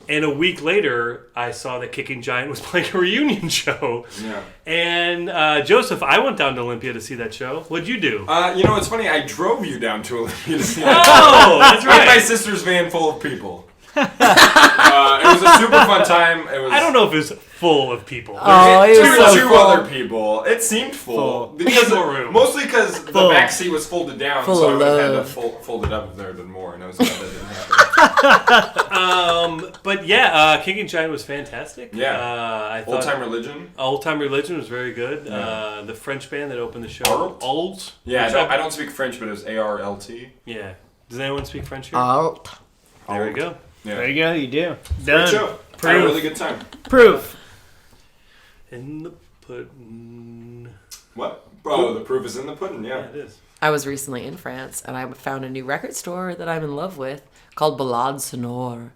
And a week later, I saw that Kicking Giant was playing a reunion show. Yeah. And Joseph, I went down to Olympia to see that show. What'd you do? You know, it's funny. I drove you down to Olympia to see Oh, that. that's In my right. sister's van full of people. It was a super fun time. It was. I don't know if it was full of people. Oh, it was so two full. other people. It seemed full. Because More room. Mostly because the Full. back seat was folded down, Full so I of would have had to love. fold it up if there had been more, and I was glad that didn't happen. But yeah, Kicking Giant was fantastic. Yeah. I thought Old Time Religion. Old Time Religion was very good. Yeah. The French band that opened the show. Art? Alt. Yeah, Which I don't speak French, but it was ARLT. Yeah. Does anyone speak French here? Oh, There we go. Yeah. There you go, you do. Great Done. show. Had a really good time. Proof. In the pudding. What? Bro, the proof is in the pudding, Yeah, yeah. it is. I was recently in France, and I found a new record store that I'm in love with called Ballade Sonore.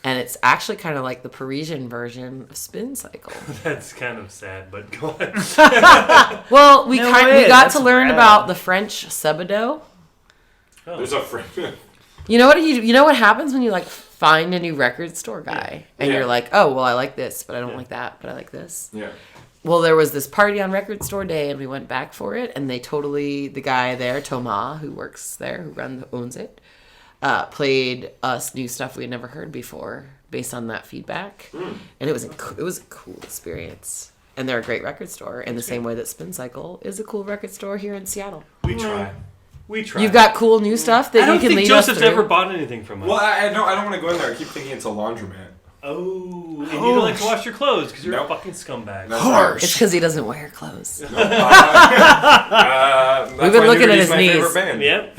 And it's actually kind of like the Parisian version of Spin Cycle. That's kind of sad, but go on. Well, we No got way, to that's learn rad. about the French sabado. Oh. There's a friend. You know what happens when you like find a new record store guy and Yeah. you're like, oh well, I like this, but I don't like that, but I like this. Yeah. Well, there was this party on Record Store Day, and we went back for it, and the guy there, Thomas, who works there, owns it, played us new stuff we had never heard before based on that feedback, and it was a cool experience. And they're a great record store in the same way that Spin Cycle is a cool record store here in Seattle. We try. You've got cool new stuff that I don't you can think lead Joseph's us through. ever bought anything from us. Well, I don't want to go in there. I keep thinking it's a laundromat. Oh, and you don't like to wash your clothes because you're Nope. a fucking scumbag. That's It's because he doesn't wear clothes. We've We've been looking at his knees. Band. Yep.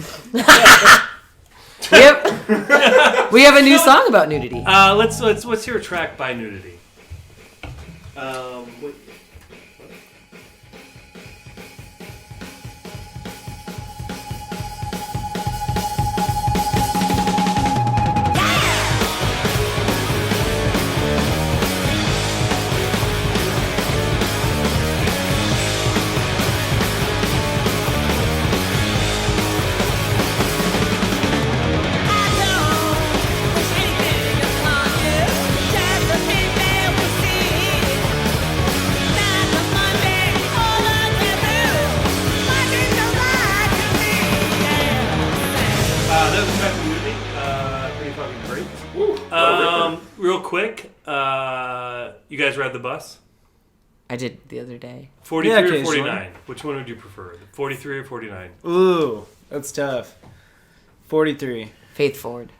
Yep. We have a new song about nudity. Let's hear a track by Nudity. Wait. That was back to Nudity. Pretty fucking great. Real quick, you guys ride the bus? I did the other day. 43 Yeah, or occasionally. 49? Which one would you prefer? 43 or 49? Ooh, that's tough. 43. Faith Ford.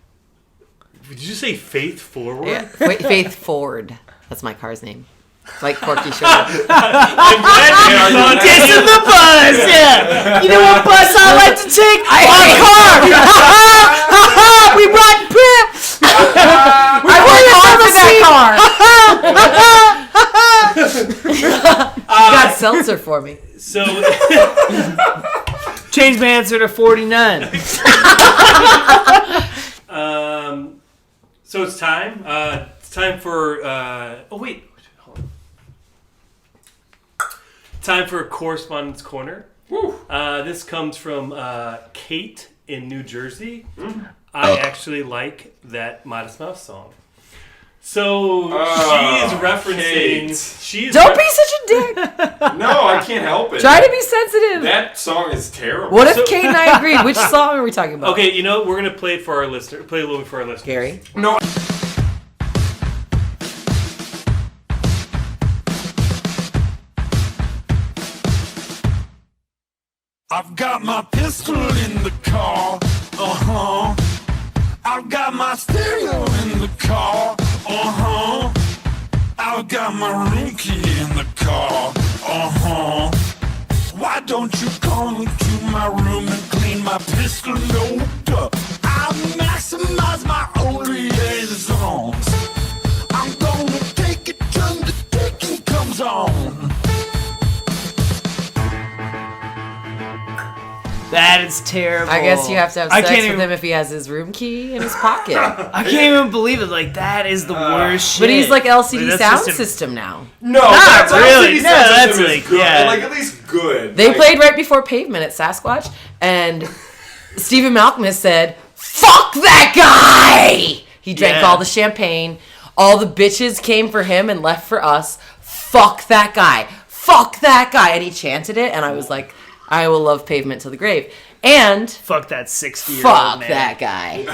Did you say Faith Forward? Yeah, Faith Ford. That's my car's name. Like Corky Sugar. I'm glad you thought This is the bus, yeah. You know what bus I like to take? Our car. We brought Pip. We that car. You got seltzer for me. So, Change my answer to 49. so it's time. It's time for. Oh wait, hold on. Time for Correspondence Corner. This comes from Kate in New Jersey. I actually like that Modest Mouse song. So she's referencing. Kate. Don't be such a dick. No, I can't help it. Try to be sensitive. That song is terrible. What if Kate and I agreed? Which song are we talking about? Okay, you know we're gonna play it for our listener. Play a little bit for our listeners. Gary. No. I've got my pistol in the car, I've got my stereo in the car, I've got my room key in the car, Why don't you come into my room and clean my pistol note up? I maximize my own liaisons. I'm gonna take it till the taking comes on. That is terrible. I guess you have to have I sex can't with even- him if he has his room key in his pocket. I can't even believe it. Like, that is the worst shit. But he's like LCD That's sound just a- system now. No, Not that's really. LCD No, Sound that's System is like, good. yeah. Like, at least good. They Like, played right before Pavement at Sasquatch, and Stephen Malcolmus said, "Fuck that guy!" He drank Yeah. all the champagne. All the bitches came for him and left for us. Fuck that guy. Fuck that guy. And he chanted it, and I was like, I will love Pavement to the grave. And Fuck that 60-year-old fuck man. that guy.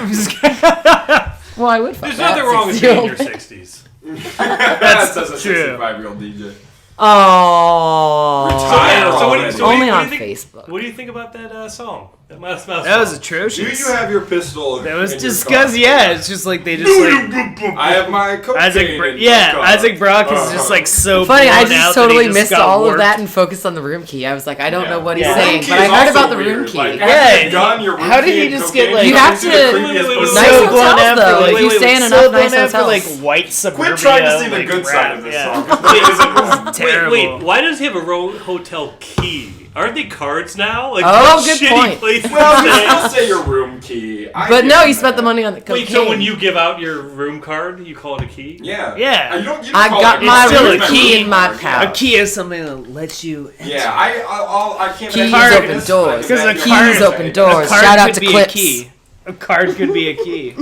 Well, I would fuck There's that nothing wrong with being in 60-year-old. your 60s. That's a true. 65-year-old DJ. Oh. Retire So what already. do you Only on on think, Facebook. What do you think about that song? That Modest Mouse That was song? atrocious. Do you have your pistol? That was in your disgusting. car? Yeah, it's just like they just like I have my cocaine. Isaac Brock is just like so Funny, I blown out just that he totally just missed got all warped. of that and focused on the room key. I was like, I don't know what he's Yeah. saying, Room but key I is heard also about the room weird. key. Like, Yeah. after you're done, your room How did key he and just get, cocaine like- You have is to- the creepiest wait, place Nice so to hotels, blown out though. for If like, you stay in so enough blown nice out for like hotels. white suburbia. Quit trying to see the like, good side of this yeah. song. 'Cause there isn't one. Terrible. Wait, why does he have a hotel key? Aren't they cards now? Like, Oh, what good shitty point. place Well, you to still say your room key. But no, you spent the money on the cocaine. Wait, so when you give out your room card, you call it a key? Yeah. Yeah. You don't I call got it- my it's still room a key in my card. pouch. A key is something that lets you. Yeah, I can't. Keys imagine open this. doors. Because a Keys card open doors. A card Shout out could to be Clips. a key. A card could be a key.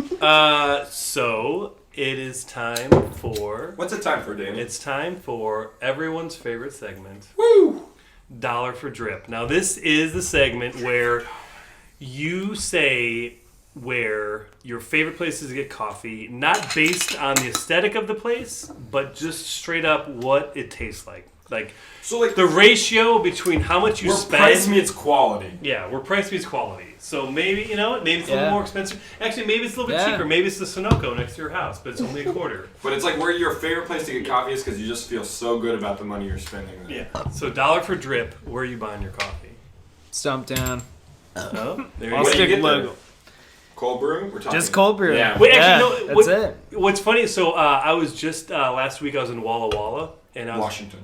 So it is time for. What's it time for, Danny? It's time for everyone's favorite segment. Woo! Dollar for Drip. Now, this is the segment where you say where your favorite places to get coffee, not based on the aesthetic of the place, but just straight up what it tastes like. Like, So like the ratio between how much you where spend. price meets quality. Yeah, where price meets quality. So maybe, you know what, maybe it's a Yeah. little more expensive. Actually, maybe it's a little bit Yeah. cheaper. Maybe it's the Sunoco next to your house, but it's only a quarter. But it's like where your favorite place to get coffee is because you just feel so good about the money you're spending. Yeah. So dollar for drip, where are you buying your coffee? Stomp down. Oh, there you I'll go. What do you stick get there? logo. Cold brew? We're talking. Just cold brew. Yeah. Wait, Yeah, actually, no. that's it. What's funny? So I was just last week. I was in Walla Walla, and I was Washington.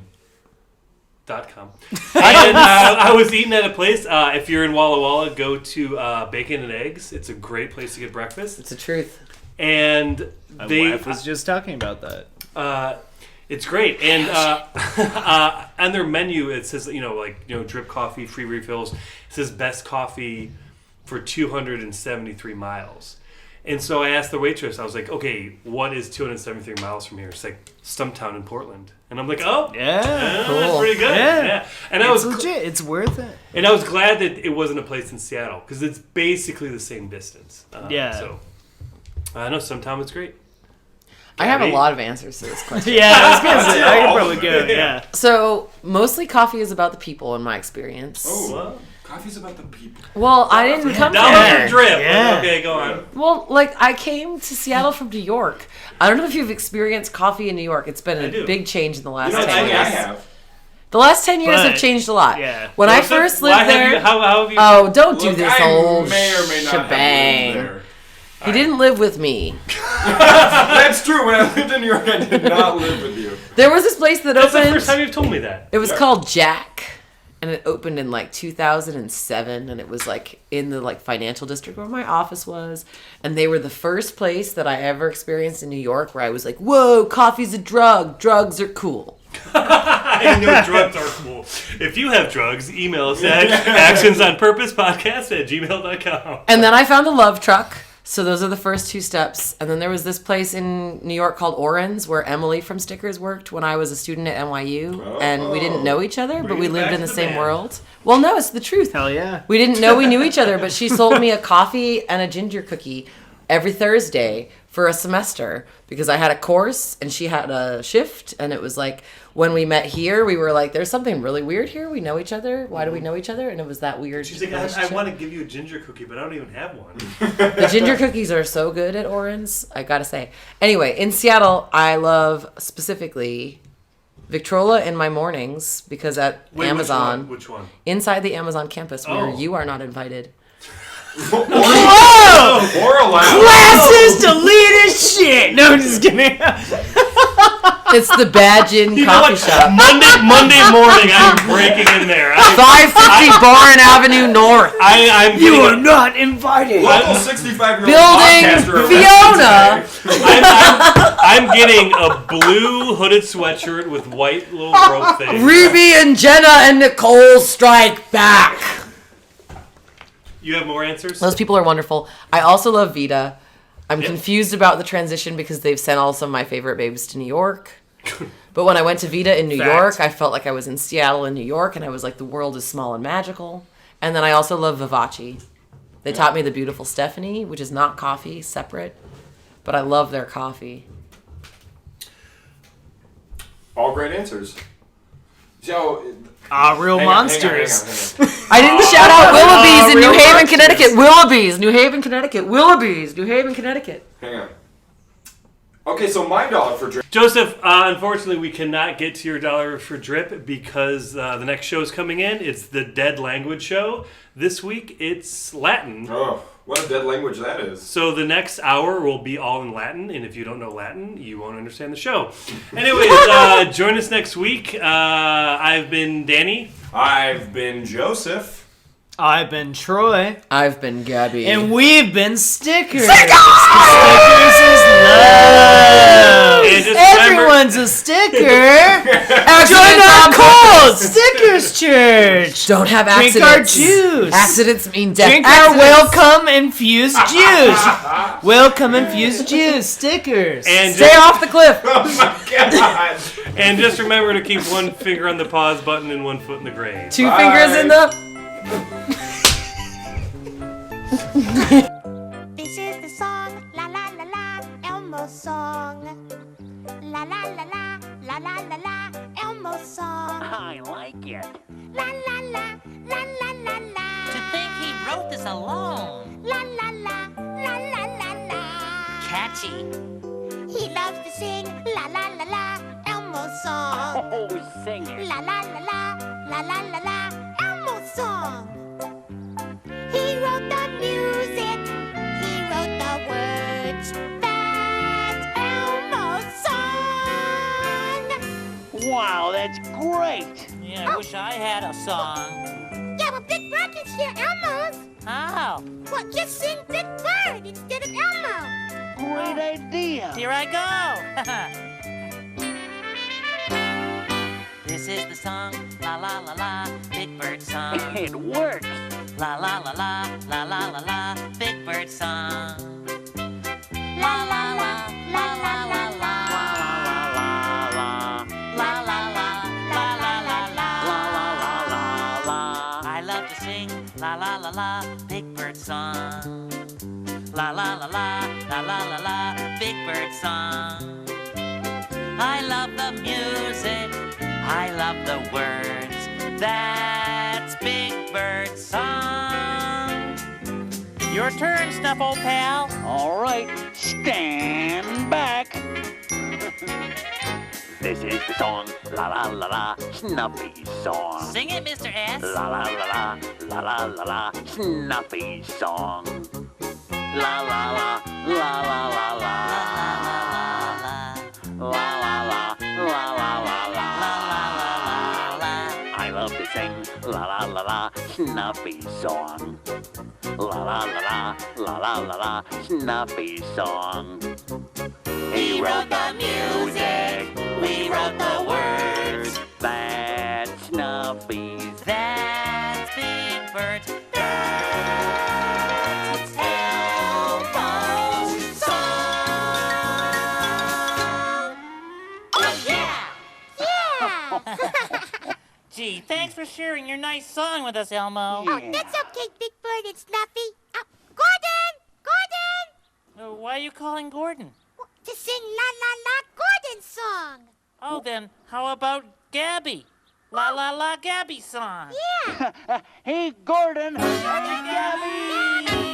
.com. And I was eating at a place. If you're in Walla Walla, go to Bacon and Eggs. It's a great place to get breakfast. It's the truth. And My they wife was just talking about that. it's great. And on their menu, it says drip coffee, free refills. It says best coffee for 273 miles. And so I asked the waitress, I was like, okay, what is 273 miles from here? It's like Stumptown in Portland. And I'm like, oh, Yeah. that's Cool. pretty good. Yeah. And I It's was legit. It's worth it. And I was glad that it wasn't a place in Seattle because it's basically the same distance. Yeah. So I know sometimes it's great. I have a Gabby? lot of answers to this question. Yeah, I was gonna say, I all could of probably it. go. Yeah. So mostly coffee is about the people in my experience. Oh, Well, coffee's about the people. Well, I didn't come dollar there. for drip. Yeah. Okay, go on. Well, like I came to Seattle from New York. I don't know if you've experienced coffee in New York. It's been I a do. big change in the last You know, 10 Danny, years. I have. The last 10 years have But- changed a lot. yeah. When Well, I so first why lived have there, you- how have you? oh, don't do Look, this I whole may or may not have shebang. lived there. He didn't live with me. That's true. When I lived in New York, I did not live with you. There was this place that That's the opened. first time you've told me that. It was Yeah. called Jack, and it opened in like 2007, and it was like in the like financial district where my office was, and they were the first place that I ever experienced in New York where I was like, "Whoa, coffee's a drug. Drugs are cool." I know drugs are cool. If you have drugs, email us at actionsonpurposepodcast@gmail.com. And then I found a love truck. So those are the first two steps. And then there was this place in New York called Oren's where Emily from Stickers worked when I was a student at NYU. And we didn't know each other, but Bring we it lived back in the to the same band. world. Well, no, it's the truth. Hell yeah. We didn't know we knew each other, but she sold me a coffee and a ginger cookie every Thursday for a semester because I had a course and she had a shift. And it was like when we met here, we were like, there's something really weird here. We know each other. Why do we know each other? And it was that weird. She's like, I relationship. want to give you a ginger cookie, but I don't even have one. The ginger cookies are so good at Oren's, I gotta say. Anyway, in Seattle, I love specifically Victrola in my mornings because at Wait, Amazon, Which one? inside the Amazon campus where Oh. you are not invited. Or allowed. Classes deleted shit. No, I'm just kidding. It's the Badgin You know coffee what? shop. Monday morning, I'm breaking in there. 550 Barn Avenue North. I'm You getting are not invited. Local 65-yearold Building podcaster Fiona. I'm getting a blue hooded sweatshirt with white little rope things. Ruby and Jenna and Nicole strike back. You have more answers? Those people are wonderful. I also love Vita. I'm confused about the transition because they've sent all some of my favorite babes to New York. But when I went to Vita in New Fact. York, I felt like I was in Seattle in New York, and I was like, the world is small and magical. And then I also love Vivace. They taught me the beautiful Stephanie, which is not coffee, separate. But I love their coffee. All great answers. Joe. Real hang on, monsters. hang on. I didn't shout out Willoughby's in real New Haven, monsters. Connecticut. Willoughby's, New Haven, Connecticut. Willoughby's, New Haven, Connecticut. Hang on. Okay, so my dollar for drip. Joseph, unfortunately, we cannot get to your dollar for drip because the next show is coming in. It's the Dead Language Show. This week, it's Latin. Oh, what a dead language that is. So the next hour will be all in Latin, and if you don't know Latin, you won't understand the show. Anyways, join us next week. I've been Danny. I've been Joseph. I've been Troy. I've been Gabby. And we've been Stickers. Stickers is love. And just Everyone's a sticker. Join our cult, Stickers Church. Don't have Drink accidents. our juice. Accidents mean death. Drink our welcome infused juice. Welcome infused juice. Stickers. And Stay off the cliff. Oh my god. And just remember to keep one finger on the pause button and one foot in the grave. Two fingers in the... This is the song, la la la la, Elmo's song. La la la la, la la la la, Elmo's song. I like it. La la la, la la la la. To think he wrote this alone. La la la, la la la la. Catchy. He loves to sing, la la la la, Elmo's song. Oh, sing it. La la la la, la la la la, Elmo's song. He wrote the music, he wrote the words. That's Elmo's song. Wow, that's great. Yeah, I wish I had a song. Yeah, but Big Bird can share Elmo's. How? Well, just sing Big Bird instead of Elmo. Great idea. Here I go. This is the song, la la la la, Big Bird song. It works. La la la la, la la la la, Big Bird song. La la la, la la la la, la la la la, la la la, la la la la. I love to sing la la la la, Big Bird song. La la la la, la la la la, Big Bird song. I love the music, I love the words. That's Big Bird song. Your turn, Snuffle Pal. All right, stand back. This is the song, la la la la, Snuffy song. Sing it, Mr. S. La la la la, la la la la, Snuffy song. La la la, la la la la, la la la, la la la. I love to sing la la la la, Snuffy song. La la la la, la la la la, Snuffy song. He wrote the music, we wrote the words. That's Snuffy's, that's Big Bird's, that's Elmo's song. Oh yeah! Yeah! Gee, thanks for sharing your nice song with us, Elmo. Oh, that's okay, Big Bird and Snuffy. Gordon! Gordon! Why are you calling Gordon? To sing La La La Gordon's song. Oh, then how about Gabby? La La La Gabby song. Yeah. Hey, Gordon. Hey, Gabby.